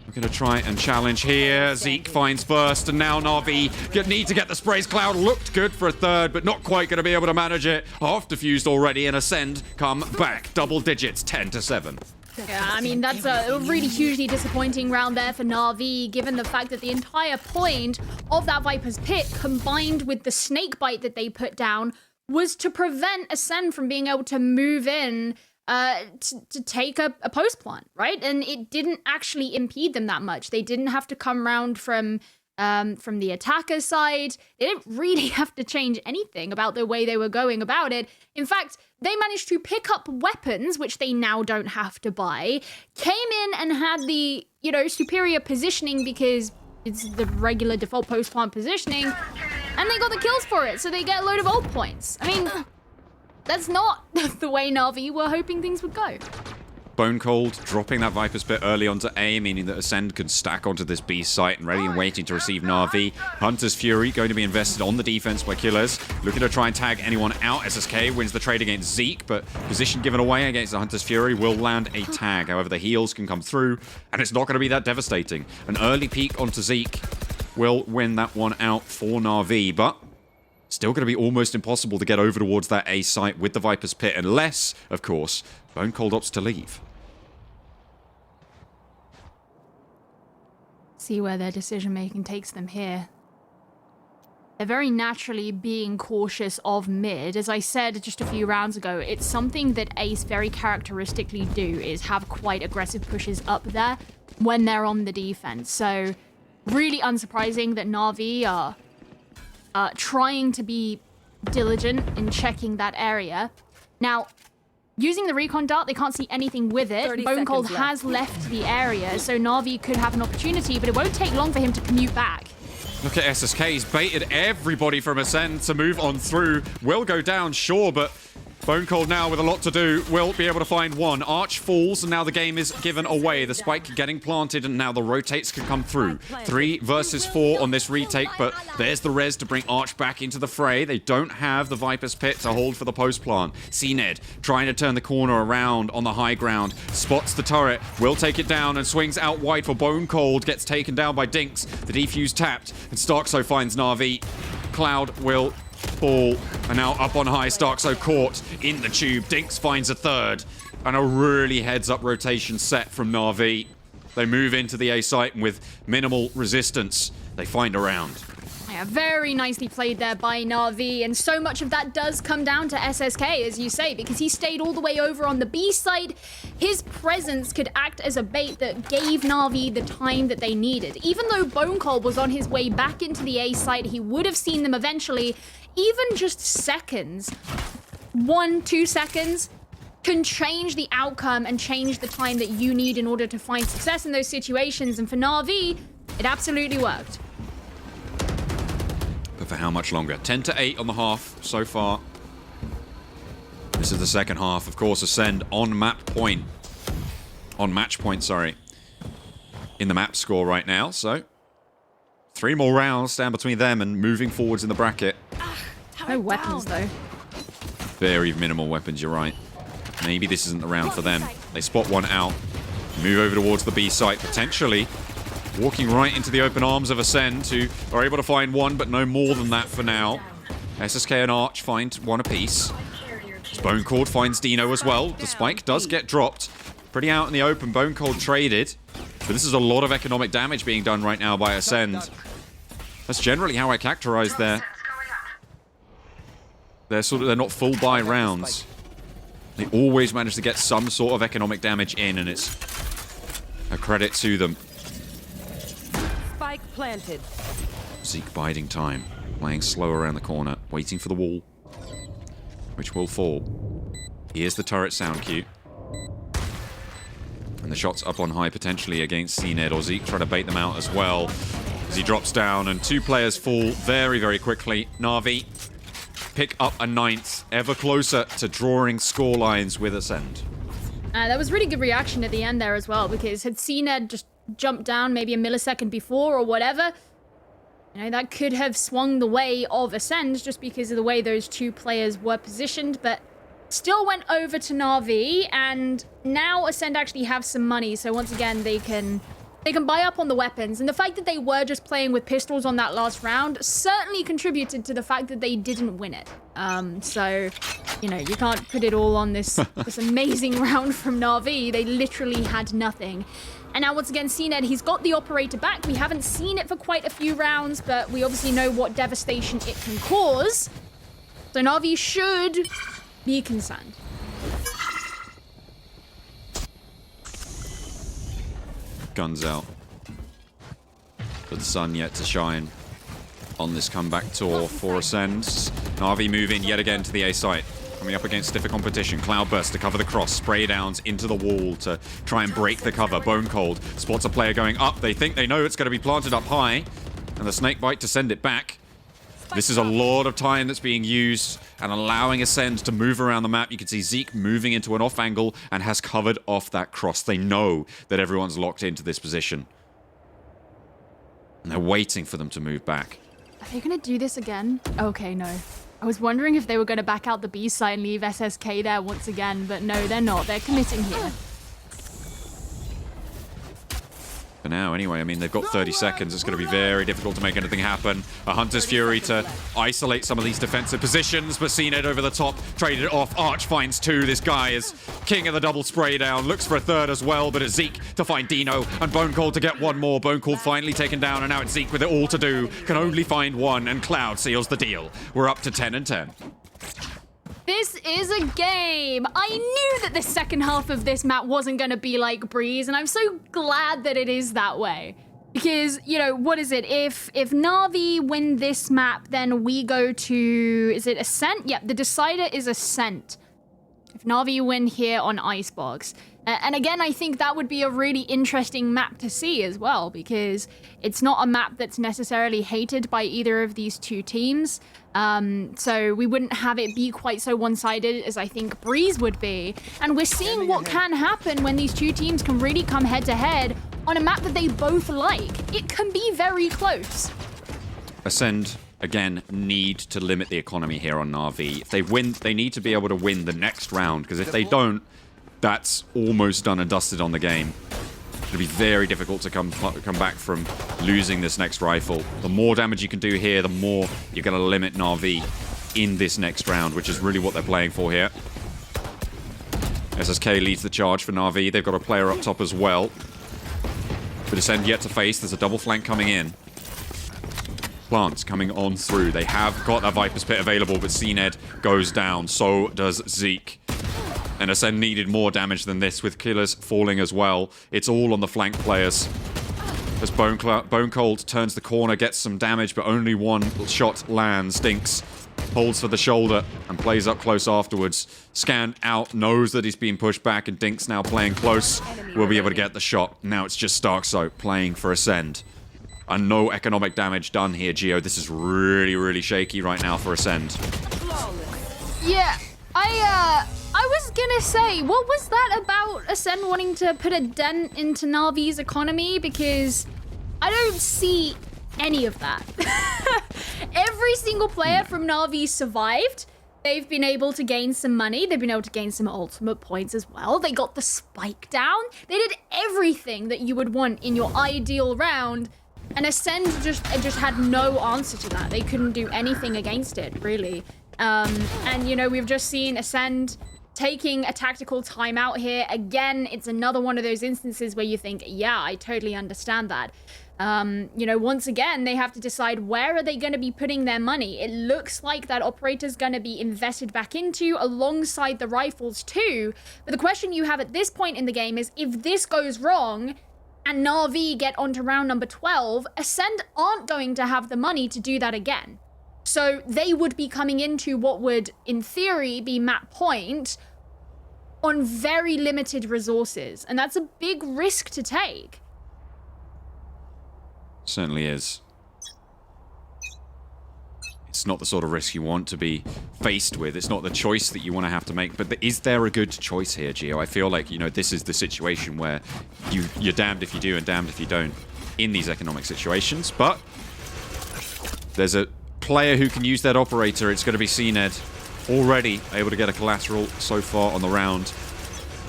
We're going to try and challenge here. Zeke finds first, and now Navi need to get the sprays. Cloud looked good for a third, but not quite going to be able to manage it. Half defused already, and Acend come back. Double digits, 10-7. Yeah, I mean, that's a really hugely disappointing round there for Navi, given the fact that the entire point of that Viper's Pit, combined with the snake bite that they put down, was to prevent Acend from being able to move in to take a post plant, right? And it didn't actually impede them that much. They didn't have to come round from the attacker's side. They didn't really have to change anything about the way they were going about it. In fact, they managed to pick up weapons, which they now don't have to buy, came in and had the, superior positioning because it's the regular default post plant positioning, and they got the kills for it, so they get a load of ult points. I mean, that's not the way Navi were hoping things would go. Bone Cold dropping that Viper's Pit early onto A, meaning that Acend can stack onto this B site and ready and waiting to receive Navi. Hunter's Fury going to be invested on the defense by Killers. Looking to try and tag anyone out. SSK wins the trade against Zeke, but position given away against the Hunter's Fury will land a tag. However, the heals can come through, and it's not going to be that devastating. An early peek onto Zeke will win that one out for Navi, but still going to be almost impossible to get over towards that A site with the Viper's Pit, unless, of course, Bone Cold opts to leave. See where their decision-making takes them here. They're very naturally being cautious of mid. As I said just a few rounds ago, it's something that Ace very characteristically do, is have quite aggressive pushes up there when they're on the defense. So really unsurprising that Navi are trying to be diligent in checking that area. Now, using the recon dart, they can't see anything with it. 30 Bone Cold seconds has left the area, so Navi could have an opportunity, but it won't take long for him to commute back. Look at SSK. He's baited everybody from Acend to move on through. Will go down, sure, but Bone Cold now with a lot to do will be able to find one. Arch falls, and now the game is given away. The spike getting planted, and now the rotates can come through. 3 versus 4 on this retake, but there's the res to bring Arch back into the fray. They don't have the Viper's Pit to hold for the post plant. Acend trying to turn the corner around on the high ground. Spots the turret, will take it down, and swings out wide for Bone Cold. Gets taken down by Dinks. The defuse tapped, and Starkso finds Navi. Cloud will fall, and now up on high. Starkso caught in the tube. Dinks finds a third, and a really heads-up rotation set from Navi. They move into the A site, and with minimal resistance, they find a round. Yeah, very nicely played there by Navi, and so much of that does come down to SSK, as you say, because he stayed all the way over on the B side. His presence could act as a bait that gave Navi the time that they needed. Even though Bone Cold was on his way back into the A site, he would have seen them eventually. Even just seconds, 1-2 seconds, can change the outcome and change the time that you need in order to find success in those situations. And for Navi, it absolutely worked. But for how much longer? 10-8 on the half so far. This is the second half. Of course, Acend on match point, sorry, in the map score right now. So 3 more rounds stand between them and moving forwards in the bracket. No weapons, though. Very minimal weapons, you're right. Maybe this isn't the round for them. They spot one out. Move over towards the B site, potentially walking right into the open arms of Acend, who are able to find one, but no more than that for now. SSK and Arch find one apiece. Bone Cold finds Dino as well. The spike does get dropped. Pretty out in the open. Bone Cold traded. But this is a lot of economic damage being done right now by Acend. That's generally how I characterize they're not full buy rounds. They always manage to get some sort of economic damage in, and it's a credit to them. Spike planted. Zeke biding time, playing slow around the corner, waiting for the wall, which will fall. Here's the turret sound cue. And the shot's up on high potentially against Acend, or Zeke trying to bait them out as well as he drops down, and 2 players fall very, very quickly. Navi pick up a 9th, ever closer to drawing score lines with Acend. That was really good reaction at the end there as well, because had Acend just jumped down maybe a millisecond before or whatever, you know, that could have swung the way of Acend just because of the way those 2 players were positioned, but still went over to Navi, and now Acend actually have some money, so once again they can buy up on the weapons, and the fact that they were just playing with pistols on that last round certainly contributed to the fact that they didn't win it. So, you know, you can't put it all on this amazing round from Navi. They literally had nothing. And now once again, Acend, he's got the operator back. We haven't seen it for quite a few rounds, but we obviously know what devastation it can cause. So Navi should be concerned. Guns out. But the sun yet to shine on this comeback tour for Acend. Navi move in yet again to the A site. Coming up against stiffer competition. Cloudburst to cover the cross. Spray downs into the wall to try and break the cover. Bone Cold spots a player going up. They think they know it's going to be planted up high. And the snakebite to send it back. This is a lot of time that's being used and allowing Acend to move around the map. You can see Zeke moving into an off angle and has covered off that cross. They know that everyone's locked into this position. And they're waiting for them to move back. Are they going to do this again? Okay, no. I was wondering if they were going to back out the B side and leave SSK there once again, but no, they're not. They're committing here. For now, anyway, I mean, they've got 30 seconds. It's going to be very difficult to make anything happen. A Hunter's Fury to isolate some of these defensive positions, but Acend over the top, traded it off. Arch finds 2. This guy is king of the double spray down. Looks for a third as well, but it's Zeke to find Dino, and Bone Cold to get one more. Bone Cold finally taken down, and now it's Zeke with it all to do. Can only find one, and Cloud seals the deal. We're up to 10-10. This is a game. I knew that the second half of this map wasn't going to be like Breeze, and I'm so glad that it is that way. Because, you know, what is it? If Navi win this map, then we go to, is it Acend? Yep, the decider is Acend. If Navi win here on Icebox. And again, I think that would be a really interesting map to see as well, because it's not a map that's necessarily hated by either of these two teams. So we wouldn't have it be quite so one-sided as I think Breeze would be. And we're seeing what can happen when these two teams can really come head-to-head on a map that they both like. It can be very close. Acend, again, need to limit the economy here on Navi. If they win, they need to be able to win the next round, because if they don't, that's almost done and dusted on the game. It'll be very difficult to come back from losing this next rifle. The more damage you can do here, the more you're going to limit Navi in this next round, which is really what they're playing for here. SSK leads the charge for Navi. They've got a player up top as well. But Acend yet to face. There's a double flank coming in. Plants coming on through. They have got that Viper's Pit available, but CNED goes down. So does Zeke. And Acend needed more damage than this, with killers falling as well. It's all on the flank players. As Bone Cold turns the corner, gets some damage, but only one shot lands. Dinks holds for the shoulder and plays up close afterwards. Scanned out, knows that he's being pushed back, and Dinks now playing close will be able to get the shot. Now it's just Starkso playing for Acend. And no economic damage done here, Gio. This is really, really shaky right now for Acend. Yeah, I was gonna say, what was that about Acend wanting to put a dent into Navi's economy? Because I don't see any of that. Every single player from Navi survived. They've been able to gain some money. They've been able to gain some ultimate points as well. They got the spike down. They did everything that you would want in your ideal round. And Acend just had no answer to that. They couldn't do anything against it, really. And, you know, we've just seen Acend taking a tactical timeout here. Again, it's another one of those instances where you think, yeah, I totally understand that. You know, once again, they have to decide where are they going to be putting their money. It looks like that operator's going to be invested back into alongside the rifles too. But the question you have at this point in the game is, if this goes wrong and Navi get onto round number 12, Acend aren't going to have the money to do that again. So they would be coming into what would, in theory, be map point on very limited resources. And that's a big risk to take. Certainly is. It's not the sort of risk you want to be faced with. It's not the choice that you want to have to make. But is there a good choice here, Gio? I feel like, you know, this is the situation where you're damned if you do and damned if you don't in these economic situations. But there's a player who can use that operator. It's going to be CNED, already able to get a collateral so far on the round.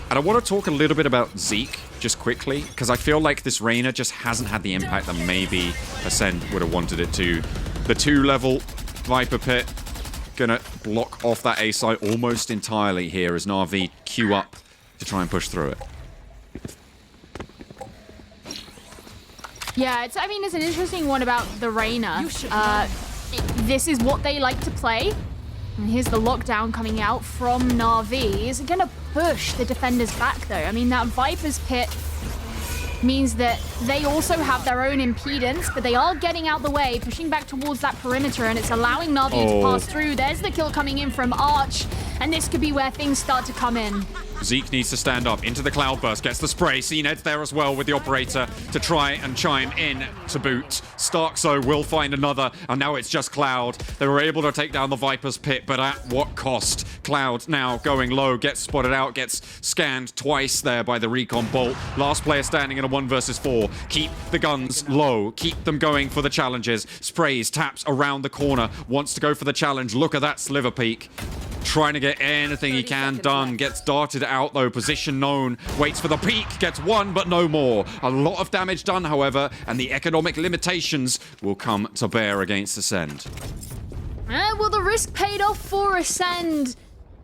And I want to talk a little bit about Zeke just quickly, because I feel like this Reyna just hasn't had the impact that maybe Acend would have wanted it to. The 2-level Viper Pit gonna block off that A site almost entirely here as Navi queue up to try and push through it. Yeah, it's an interesting one about the Reyna. This is what they like to play. And here's the lockdown coming out from Navi. Is it going to push the defenders back, though? I mean, that Viper's Pit means that they also have their own impedance, but they are getting out the way, pushing back towards that perimeter, and it's allowing Navi to pass through. There's the kill coming in from Arch, and this could be where things start to come in. Zeke needs to stand up into the Cloudburst, gets the spray. CNED's there as well with the operator to try and chime in to boot. Starkso will find another, and now it's just Cloud. They were able to take down the Viper's Pit, but at what cost? Cloud now going low, gets spotted out, gets scanned twice there by the recon bolt. Last player standing in a 1 versus 4. Keep the guns low, keep them going for the challenges. Sprays, taps around the corner, wants to go for the challenge. Look at that sliver peek. Trying to get anything he can done. Gets darted out though, position known. Waits for the peak, gets one but no more. A lot of damage done, however, and the economic limitations will come to bear against Acend. Well, the risk paid off for Acend.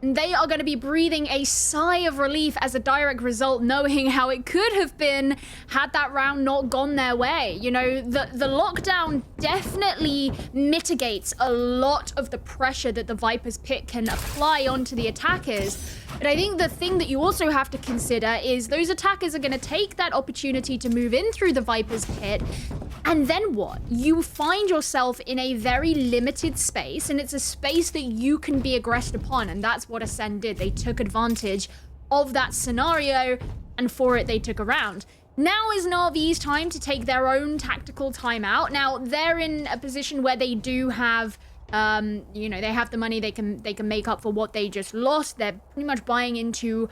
They are going to be breathing a sigh of relief as a direct result, knowing how it could have been had that round not gone their way. You know, the lockdown definitely mitigates a lot of the pressure that the Viper's Pit can apply onto the attackers. But I think the thing that you also have to consider is those attackers are going to take that opportunity to move in through the Viper's pit. And then what? You find yourself in a very limited space, and it's a space that you can be aggressed upon. And that's what Acend did. They took advantage of that scenario, and for it, they took a round. Now is Navi's time to take their own tactical timeout. Now, they're in a position where they do have, you know, they have the money, they can make up for what they just lost. They're pretty much buying into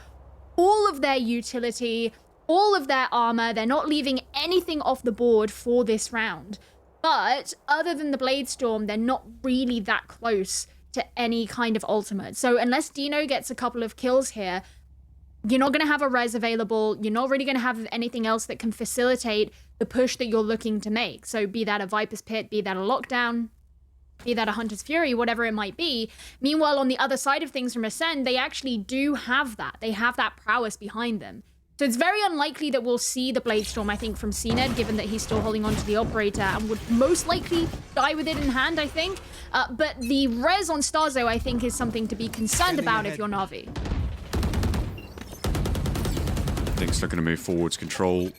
all of their utility, all of their armor. They're not leaving anything off the board for this round. But other than the Blade Storm, they're not really that close to any kind of ultimate. So unless Dino gets a couple of kills here, you're not going to have a res available. You're not really going to have anything else that can facilitate the push that you're looking to make. So be that a Viper's Pit, be that a Lockdown, be that a Hunter's Fury, whatever it might be. Meanwhile, on the other side of things from Acend, they actually do have that. They have that prowess behind them. So it's very unlikely that we'll see the Blade Storm, I think, from CNED, given that he's still holding on to the Operator and would most likely die with it in hand, I think. But the res on Starzo, I think, is something to be concerned about if you're Navi. Dink's looking to move forwards, control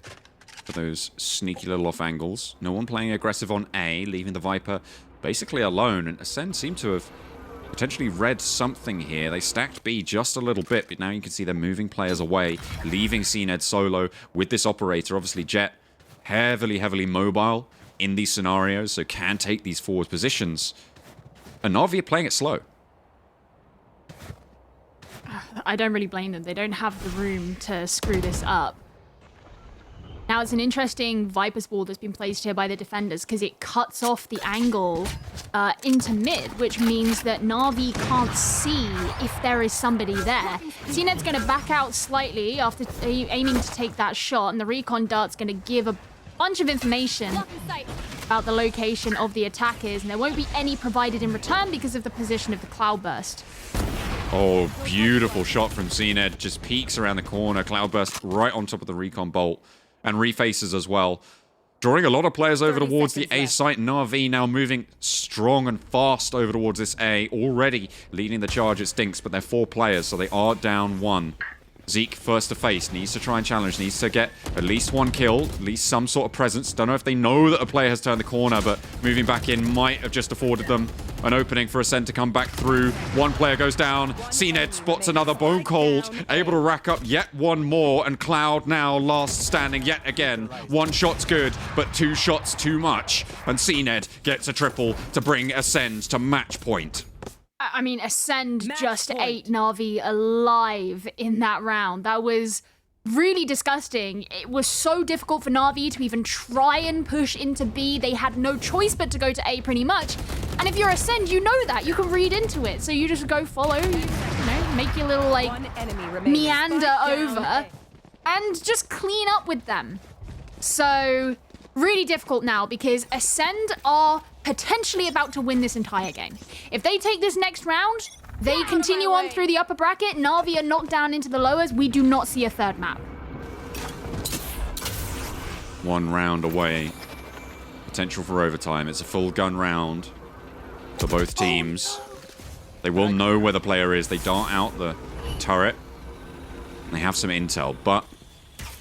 for those sneaky little off angles. No one playing aggressive on A, leaving the Viper basically alone. And Acend seem to have potentially read something here. They stacked B just a little bit, but now you can see they're moving players away, leaving CNED solo with this Operator. Obviously, Jet heavily mobile in these scenarios, so can take these forward positions. And Navi are playing it slow. I don't really blame them. They don't have the room to screw this up. Now, it's an interesting Viper's Wall that's been placed here by the defenders because it cuts off the angle into mid, which means that Navi can't see if there is somebody there. CNED's going to back out slightly after aiming to take that shot, and the recon dart's going to give a bunch of information about the location of the attackers, and there won't be any provided in return because of the position of the Cloudburst. Oh, beautiful shot from CNED. Just peeks around the corner. Cloudburst right on top of the recon bolt. And refaces as well. Drawing a lot of players over towards the A site. Navi now moving strong and fast over towards this A. Already leading the charge. It stinks, but they're 4 players, so they are down 1. Zeke, first to face, needs to try and challenge, needs to get at least 1 kill, at least some sort of presence. Don't know if they know that a player has turned the corner, but moving back in might have just afforded them an opening for Acend to come back through. 1 player goes down, CNED spots another, Bone Cold, able to rack up yet 1 more, and Cloud now last standing yet again. 1 shot's good, but 2 shots too much, and CNED gets a triple to bring Acend to match point. I mean, Acend just ate Navi alive in that round. That was really disgusting. It was so difficult for Navi to even try and push into B. They had no choice but to go to A pretty much. And if you're Acend, you know that. You can read into it. So you just go follow, you know, make your little, like, meander over and just clean up with them. So really difficult now because Acend are potentially about to win this entire game. If they take this next round, they continue on through the upper bracket, Navi are knocked down into the lowers, we do not see a third map. 1 round away. Potential for overtime. It's a full gun round for both teams. They will know where the player is. They dart out the turret. They have some intel, but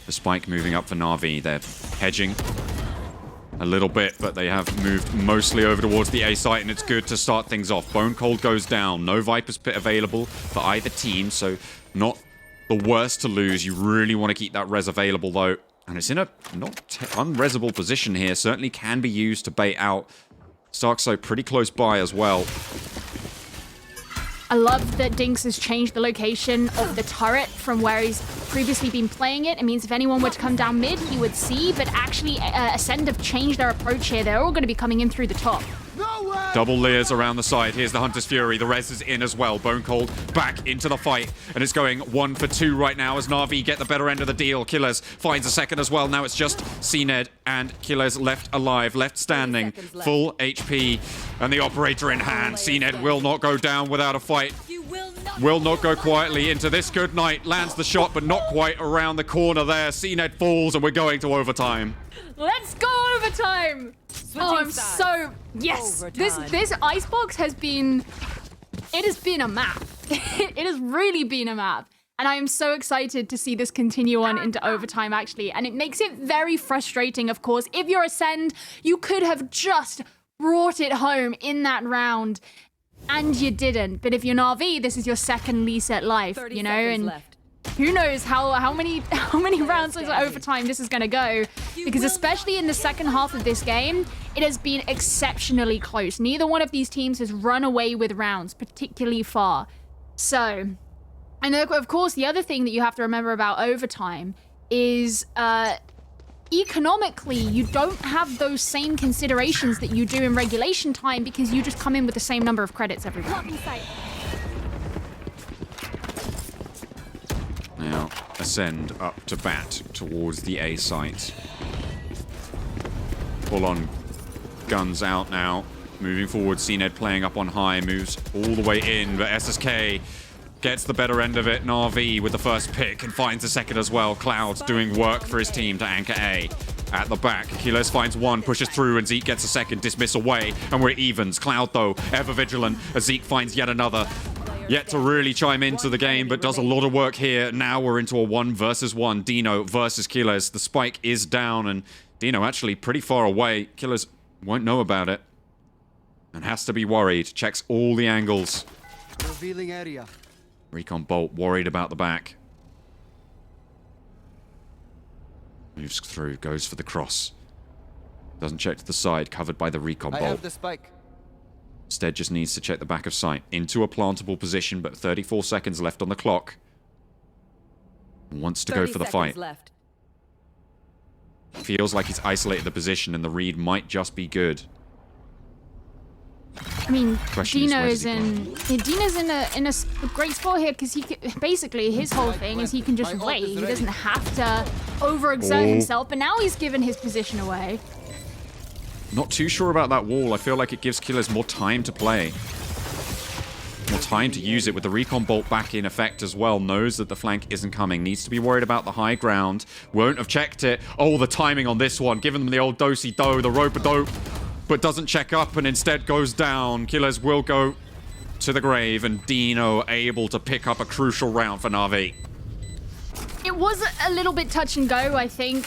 the spike moving up for Navi. They're hedging a little bit, but they have moved mostly over towards the A site, and it's good to start things off. Bone Cold goes down. No Viper's Pit available for either team, so not the worst to lose. You really want to keep that res available, though. And it's in a not unresable position here. Certainly can be used to bait out. Starkso pretty close by as well. I love that Dinks has changed the location of the turret from where he's previously been playing it. It means if anyone were to come down mid, he would see, but actually Acend have changed their approach here. They're all going to be coming in through the top. Double layers around the side. Here's the Hunter's Fury. The res is in as well. Bone Cold back into the fight. And it's going 1 for 2 right now as Navi get the better end of the deal. Killers finds a second as well. Now it's just CNED and Killers left alive, left standing. Full HP. And the Operator in hand. CNED will not go down without a fight. Will not go quietly into this. Good night. Lands the shot, but not quite around the corner there. CNED falls, and we're going to overtime. Let's go overtime! Oh, I'm so... Yes! This icebox has been... It has been a map. It has really been a map. And I am so excited to see this continue on into overtime, actually. And it makes it very frustrating, of course. If you're Acend, you could have just brought it home in that round, and you didn't. But if you're Navi, this is your second lease at life, you know? And left. who knows how many rounds of overtime this is going to go, because especially in the second half of this game, it has been exceptionally close. Neither one of these teams has run away with rounds particularly far. So, and of course, the other thing that you have to remember about overtime is economically, you don't have those same considerations that you do in regulation time, because you just come in with the same number of credits every round. Now, Acend up to bat towards the A site. Full on guns out now. Moving forward, CNED playing up on high, moves all the way in, but SSK gets the better end of it. Navi with the first pick and finds the second as well. Cloud's doing work for his team to anchor A. At the back, Kilos finds one, pushes through, and Zeke gets a second. Dismiss away, and we're evens. Cloud, though, ever vigilant as Zeke finds yet another. Yet to really chime into the game, but does a lot of work here. Now we're into a 1 versus 1. Dino versus Kilos. The spike is down, and Dino actually pretty far away. Kilos won't know about it and has to be worried. Checks all the angles. Revealing area. Recon Bolt worried about the back. Moves through, goes for the cross. Doesn't check to the side, covered by the Recon I Bolt. have the spike. Instead just needs to check the back of sight. Into a plantable position, but 34 seconds left on the clock. Wants to go for the fight. Left. Feels like he's isolated the position and the read might just be good. I mean, Dino's Dino's in a great spot here, because basically his whole thing is he can just wait. He doesn't have to overexert himself, but now he's given his position away. Not too sure about that wall. I feel like it gives Killers more time to play. More time to use it with the Recon Bolt back in effect as well. Knows that the flank isn't coming. Needs to be worried about the high ground. Won't have checked it. Oh, the timing on this one. Giving them the old do-si-do, the rope-a-dope. But doesn't check up and instead goes down. Killers will go to the grave, and Dino able to pick up a crucial round for Navi. It was a little bit touch and go, I think,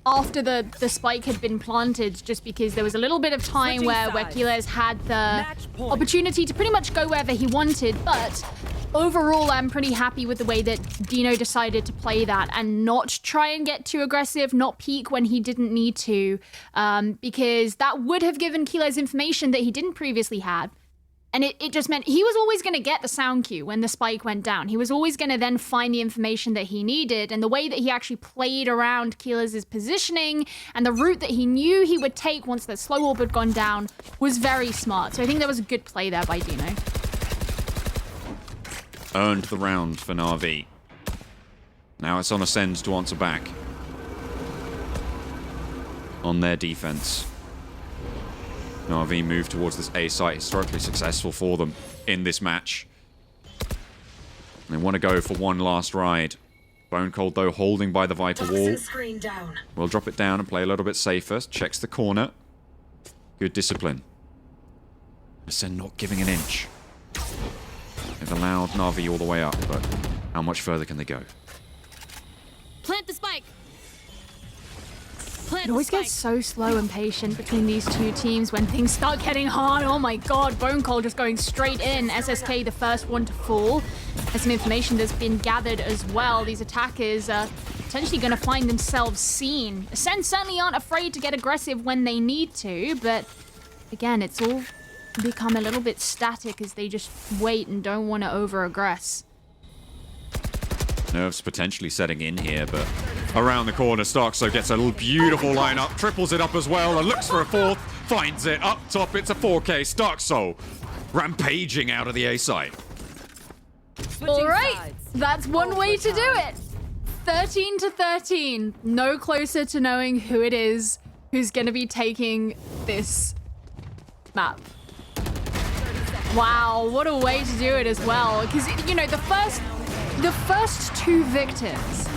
after the spike had been planted, just because there was a little bit of time where Killers had the opportunity to pretty much go wherever he wanted, but overall, I'm pretty happy with the way that Dino decided to play that and not try and get too aggressive, not peek when he didn't need to, because that would have given Kilos information that he didn't previously have. And it just meant he was always going to get the sound cue when the spike went down. He was always going to then find the information that he needed, and the way that he actually played around Kilos' positioning and the route that he knew he would take once that slow orb had gone down was very smart. So I think that was a good play there by Dino. Earned the round for Navi. Now it's on Acend to answer back on their defense. Navi move towards this A site, historically successful for them in this match. They want to go for one last ride. Bone Cold, though, holding by the Viper wall. We'll drop it down and play a little bit safer. Checks the corner. Good discipline. Acend not giving an inch. They've allowed Navi all the way up, but how much further can they go? Plant the spike. It always gets so slow and patient between these two teams when things start getting hard. Oh my god, Bone Cold just going straight in. SSK the first one to fall. There's some information that's been gathered as well. These attackers are potentially going to find themselves seen. Acend certainly aren't afraid to get aggressive when they need to, but again, it's all become a little bit static as they just wait and don't want to over-aggress. Nerves potentially setting in here, but around the corner, Starkso gets a little beautiful lineup, triples it up as well, and looks for a fourth, finds it, up top, it's a 4K. Starkso rampaging out of the A site. All right, that's one way to do it. 13 to 13, no closer to knowing who it is who's going to be taking this map. Wow, what a way to do it as well, because, you know, the first two victims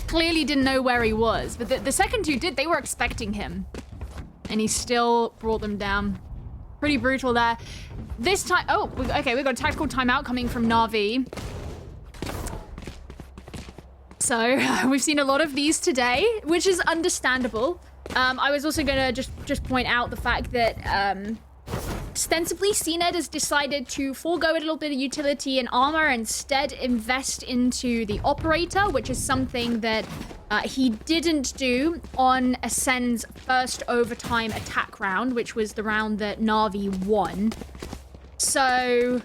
clearly didn't know where he was, but the second two did. They were expecting him, and he still brought them down. Pretty brutal there. This time, oh, okay, we've got a tactical timeout coming from Navi. So we've seen a lot of these today, which is understandable. I was also going to just point out the fact that ostensibly Acend has decided to forego a little bit of utility and armor, instead invest into the operator, which is something that he didn't do on Ascend's first overtime attack round, which was the round that Navi won. So,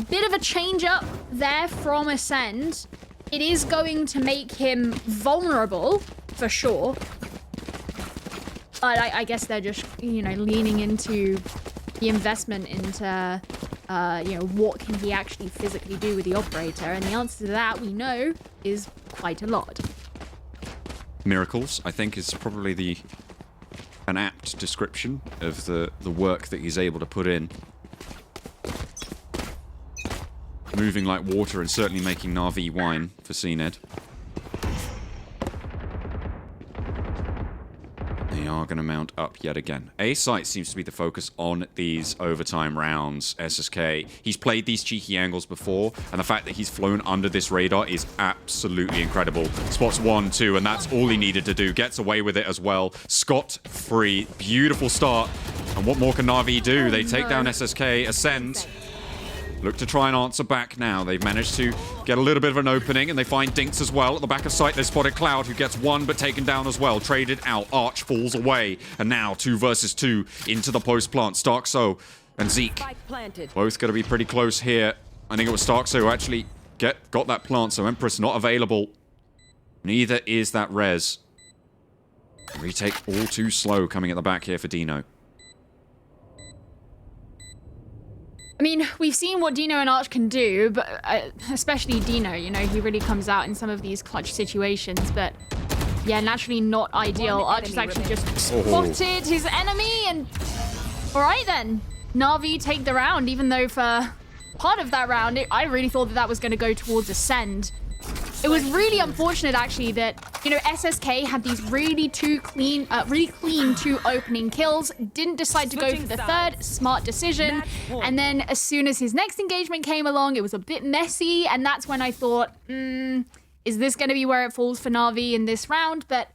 bit of a change up there from Acend. It is going to make him vulnerable, for sure. But I guess they're just, you know, leaning into the investment into, you know, what can he actually physically do with the operator? And the answer to that, we know, is quite a lot. Miracles, I think, is probably an apt description of the work that he's able to put in. Moving like water and certainly making Navi wine for Acend. They are going to mount up yet again. A site seems to be the focus on these overtime rounds. SSK, he's played these cheeky angles before, and the fact that he's flown under this radar is absolutely incredible. Spots 1, 2, and that's all he needed to do. Gets away with it as well. Scot-free. Beautiful start. And what more can Navi do? They take down SSK. Acend look to try and answer back now. They've managed to get a little bit of an opening, and they find Dinks as well. At the back of sight, they spotted Cloud, who gets one, but taken down as well. Traded out. Arch falls away. And now 2 versus 2 into the post plant. Starkso and Zeke both going to be pretty close here. I think it was Starkso who actually got that plant, so Empress not available. Neither is that Res. Retake all too slow coming at the back here for Dino. I mean, we've seen what Dino and Arch can do, but especially Dino, you know, he really comes out in some of these clutch situations, but yeah, naturally not ideal. Arch has actually just spotted his enemy, and all right then. Navi take the round, even though for part of that round, I really thought that was going to go towards Acend. It was really unfortunate, actually, that, you know, SSK had these really clean 2 opening kills, didn't decide to go for the third, smart decision, and then as soon as his next engagement came along, it was a bit messy, and that's when I thought, is this going to be where it falls for Navi in this round? But,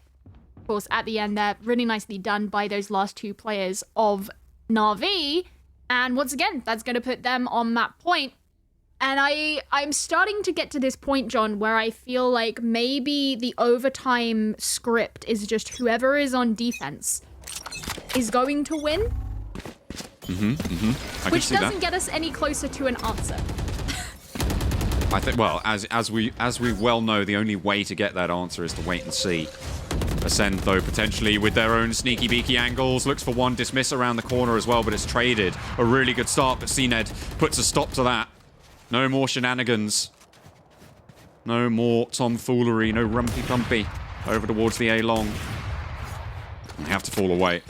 of course, at the end there, really nicely done by those last 2 players of Navi, and once again, that's going to put them on that point. And I'm starting to get to this point, John, where I feel like maybe the overtime script is just whoever is on defense is going to win. Which doesn't get us any closer to an answer. I think, well, as we well know, the only way to get that answer is to wait and see. Acend, though, potentially with their own sneaky beaky angles, looks for one dismiss around the corner as well, but it's traded. A really good start, but Acend puts a stop to that. No more shenanigans. No more tomfoolery. No rumpy-pumpy. Over towards the A-long. They have to fall away.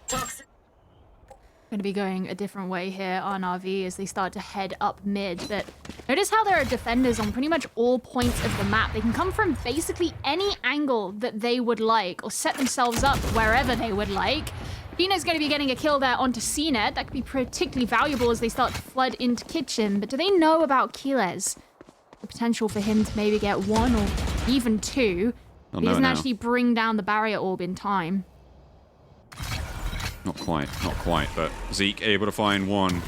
Going to be going a different way here on RV as they start to head up mid. But notice how there are defenders on pretty much all points of the map. They can come from basically any angle that they would like, or set themselves up wherever they would like. Dino's going to be getting a kill there onto Acend. That could be particularly valuable as they start to flood into kitchen. But do they know about Keyless? The potential for him to maybe get 1 or even 2. He doesn't actually bring down the barrier orb in time. Not quite, but Zeke able to find 1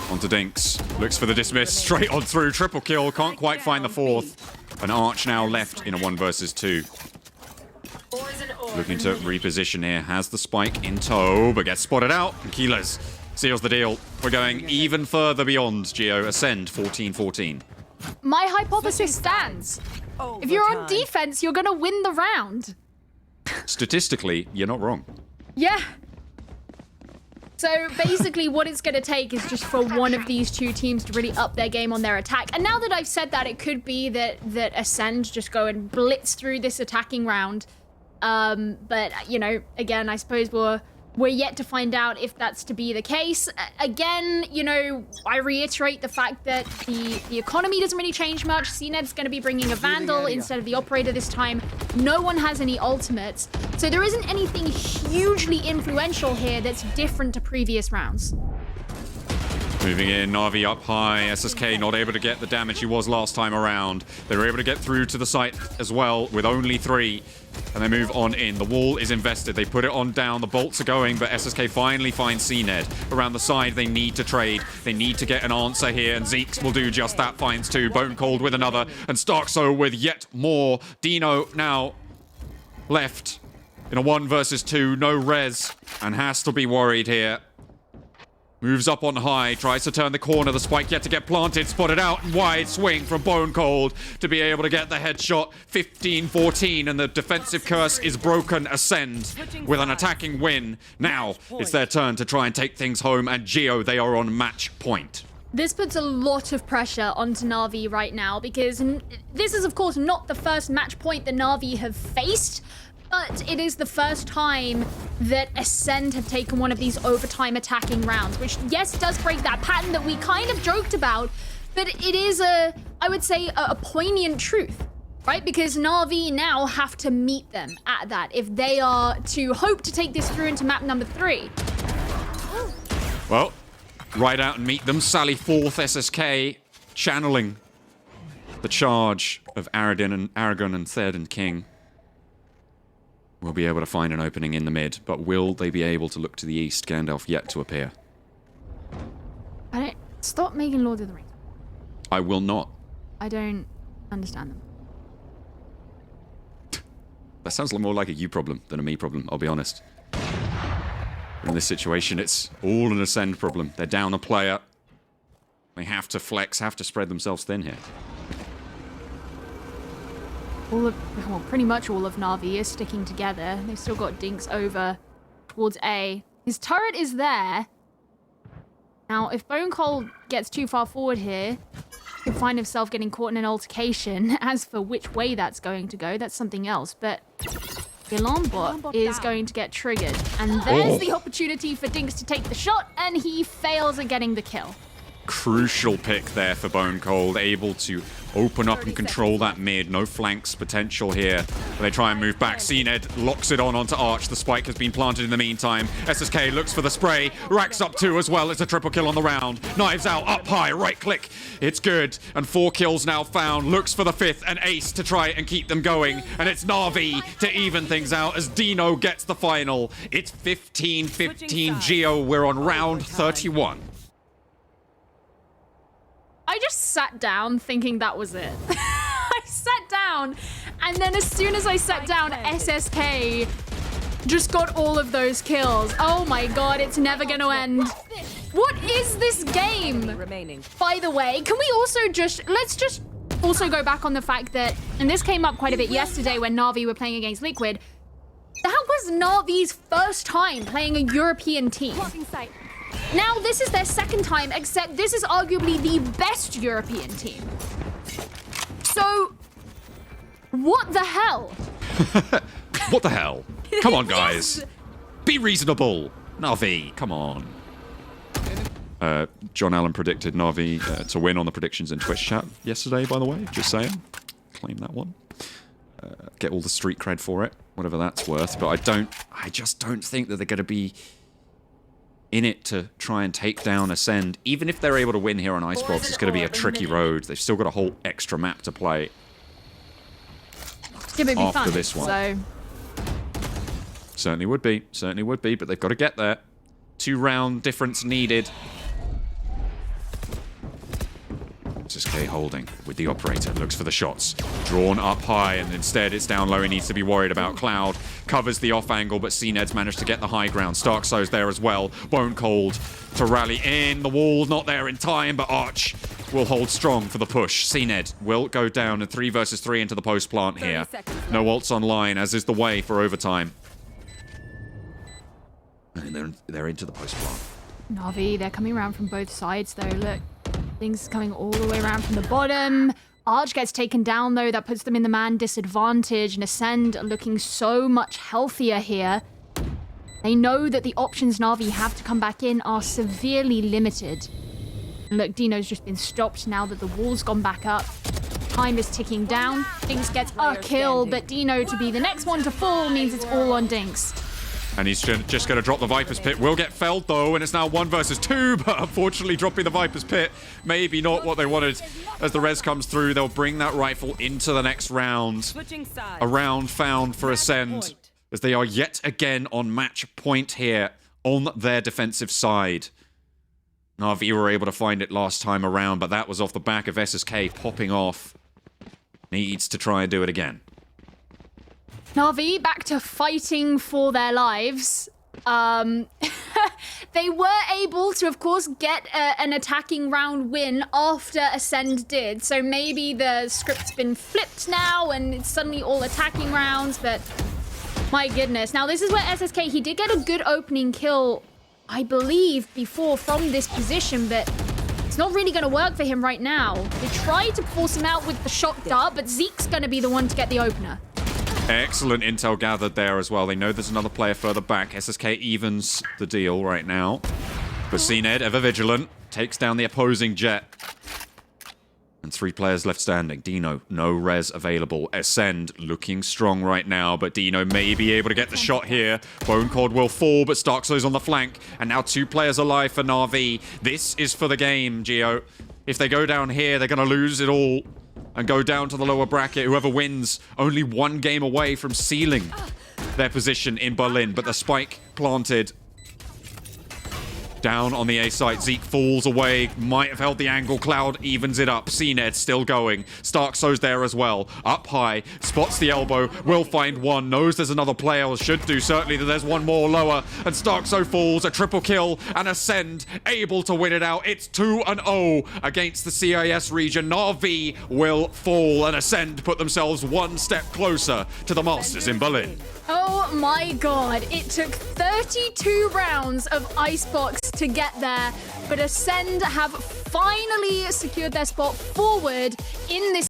onto Dinks. Looks for the dismiss, straight on through, triple kill, can't quite find the 4th. An Arch now left in a 1 versus 2. Looking to reposition here, has the spike in tow, but gets spotted out. And Keyless seals the deal. We're going even further beyond Geo. Acend 14-14. My hypothesis stands. If you're on defense, you're going to win the round. Statistically, you're not wrong. Yeah. So basically what it's going to take is just for one of these 2 teams to really up their game on their attack. And now that I've said that, it could be that Acend just go and blitz through this attacking round. But, you know, again, I suppose we're yet to find out if that's to be the case. Again, you know, I reiterate the fact that the economy doesn't really change much. Acend's going to be bringing a Vandal instead of the Operator this time. No one has any ultimates. So there isn't anything hugely influential here that's different to previous rounds. Moving in, Navi up high. SSK not able to get the damage he was last time around. They were able to get through to the site as well with only 3. And they move on in. The wall is invested. They put it on down. The bolts are going, but SSK finally finds CNED. Around the side, they need to trade. They need to get an answer here, and Zeke will do just that. Finds 2. Bone Cold with another, and Starkso with yet more. Dino now left in a 1 versus 2. No res, and has to be worried here. Moves up on high, tries to turn the corner. The spike yet to get planted, spotted out, and wide swing from Bone Cold to be able to get the headshot. 15-14, and the defensive curse is broken. Acend with an attacking win. Now it's their turn to try and take things home, and Geo, they are on match point. This puts a lot of pressure onto Navi right now because this is, of course, not the first match point that Navi have faced. But it is the first time that Acend have taken one of these overtime attacking rounds, which, yes, does break that pattern that we kind of joked about, but it is I would say, a poignant truth, right? Because Navi now have to meet them at that if they are to hope to take this through into map number 3. Well, ride out and meet them. Sally forth, SSK, channeling the charge of Aragon and Thed and King. Will be able to find an opening in the mid, but will they be able to look to the east? Gandalf yet to appear. I don't... Stop making Lord of the Rings. I will not. I don't understand them. That sounds a lot more like a you problem than a me problem, I'll be honest. In this situation, it's all an Acend problem. They're down a player. They have to flex, have to spread themselves thin here. Well, pretty much all of Navi is sticking together. They've still got Dinks over towards A. His turret is there. Now, if Bone Cold gets too far forward here, he could find himself getting caught in an altercation. As for which way that's going to go, that's something else. But the alarm bot is going to get triggered. And there's the opportunity for Dinks to take the shot, and he fails at getting the kill. Crucial pick there for Bone Cold, able to open up and control that mid. No flanks potential here. They try and move back. CNED locks it onto Arch. The spike has been planted in the meantime. SSK looks for the spray. Racks up 2 as well. It's a triple kill on the round. Knives out, up high, right click. It's good. And 4 kills now found. Looks for the 5th, an ace to try and keep them going. And it's Navi to even things out as Dino gets the final. It's 15-15 Geo. We're on round 31. I just sat down thinking that was it. I sat down, and then as soon as I sat down, SSK just got all of those kills. Oh my god, it's never gonna end. What is this game? By the way, can we also let's just also go back on the fact that, and this came up quite a bit yesterday when Navi were playing against Liquid, that was Navi's first time playing a European team. Now, this is their second time, except this is arguably the best European team. So, what the hell? What the hell? Come on, guys. Be reasonable. Navi, come on. John Allen predicted Navi to win on the predictions in Twitch chat yesterday, by the way. Just saying. Claim that one. Get all the street cred for it, whatever that's worth. But I just don't think that they're going to be in it to try and take down Acend. Even if they're able to win here on Icebox, it's going to be a tricky road. They've still got a whole extra map to play after this one. So. Certainly would be, but they've got to get there. 2-round difference needed. SSK holding with the operator, looks for the shots. Drawn up high, and instead it's down low. He needs to be worried about Cloud. Covers the off angle, but CNED's managed to get the high ground. Starkso's there as well. Bone Cold to rally in. The wall not there in time, but Arch will hold strong for the push. CNED will go down in 3 versus 3 into the post plant here. No ults online, as is the way for overtime. And they're into the post plant. Navi, they're coming around from both sides though. Look, things coming all the way around from the bottom. Arch gets taken down though. That puts them in the man disadvantage. And Acend are looking so much healthier here. They know that the options Navi have to come back in are severely limited. And look, Dino's just been stopped now that the wall's gone back up. Time is ticking down. Dinks gets a kill, but Dino to be the next one to fall means it's all on Dinks. And he's just going to drop the Viper's Pit. Will get felled, though, and it's now 1 versus 2. But unfortunately, dropping the Viper's Pit, maybe not what they wanted. As the res comes through, they'll bring that rifle into the next round. Switching sides. A round found for Acend, as they are yet again on match point here on their defensive side. Navi were able to find it last time around, but that was off the back of SSK popping off. Needs to try and do it again. Navi back to fighting for their lives. They were able to, of course, get an attacking round win after Acend did. So maybe the script's been flipped now and it's suddenly all attacking rounds, but my goodness. Now, this is where SSK, he did get a good opening kill, I believe, before from this position, but it's not really going to work for him right now. They tried to force him out with the shock dart, but Zeke's going to be the one to get the opener. Excellent intel gathered there as well. They know there's another player further back. SSK evens the deal right now. But CNED, ever vigilant, takes down the opposing jet. And 3 players left standing. Dino, no res available. Acend looking strong right now, but Dino may be able to get the shot here. Bone Cord will fall, but Starkzo's on the flank. And now 2 players alive for Navi. This is for the game, Gio. If they go down here, they're going to lose it all and go down to the lower bracket. Whoever wins, only 1 game away from sealing their position in Berlin. But the spike planted down on the A site. Zeke falls away. Might have held the angle. Cloud evens it up. CNED still going. Starkzo's there as well. Up high. Spots the elbow. Will find one. Knows there's another player. Or should do. Certainly that there's one more lower. And Starkzo falls. A triple kill. And Acend able to win it out. It's 2-0 against the CIS region. Navi will fall. And Acend put themselves 1 step closer to the Masters in Berlin. Oh my god, it took 32 rounds of Icebox to get there, but Acend have finally secured their spot forward in this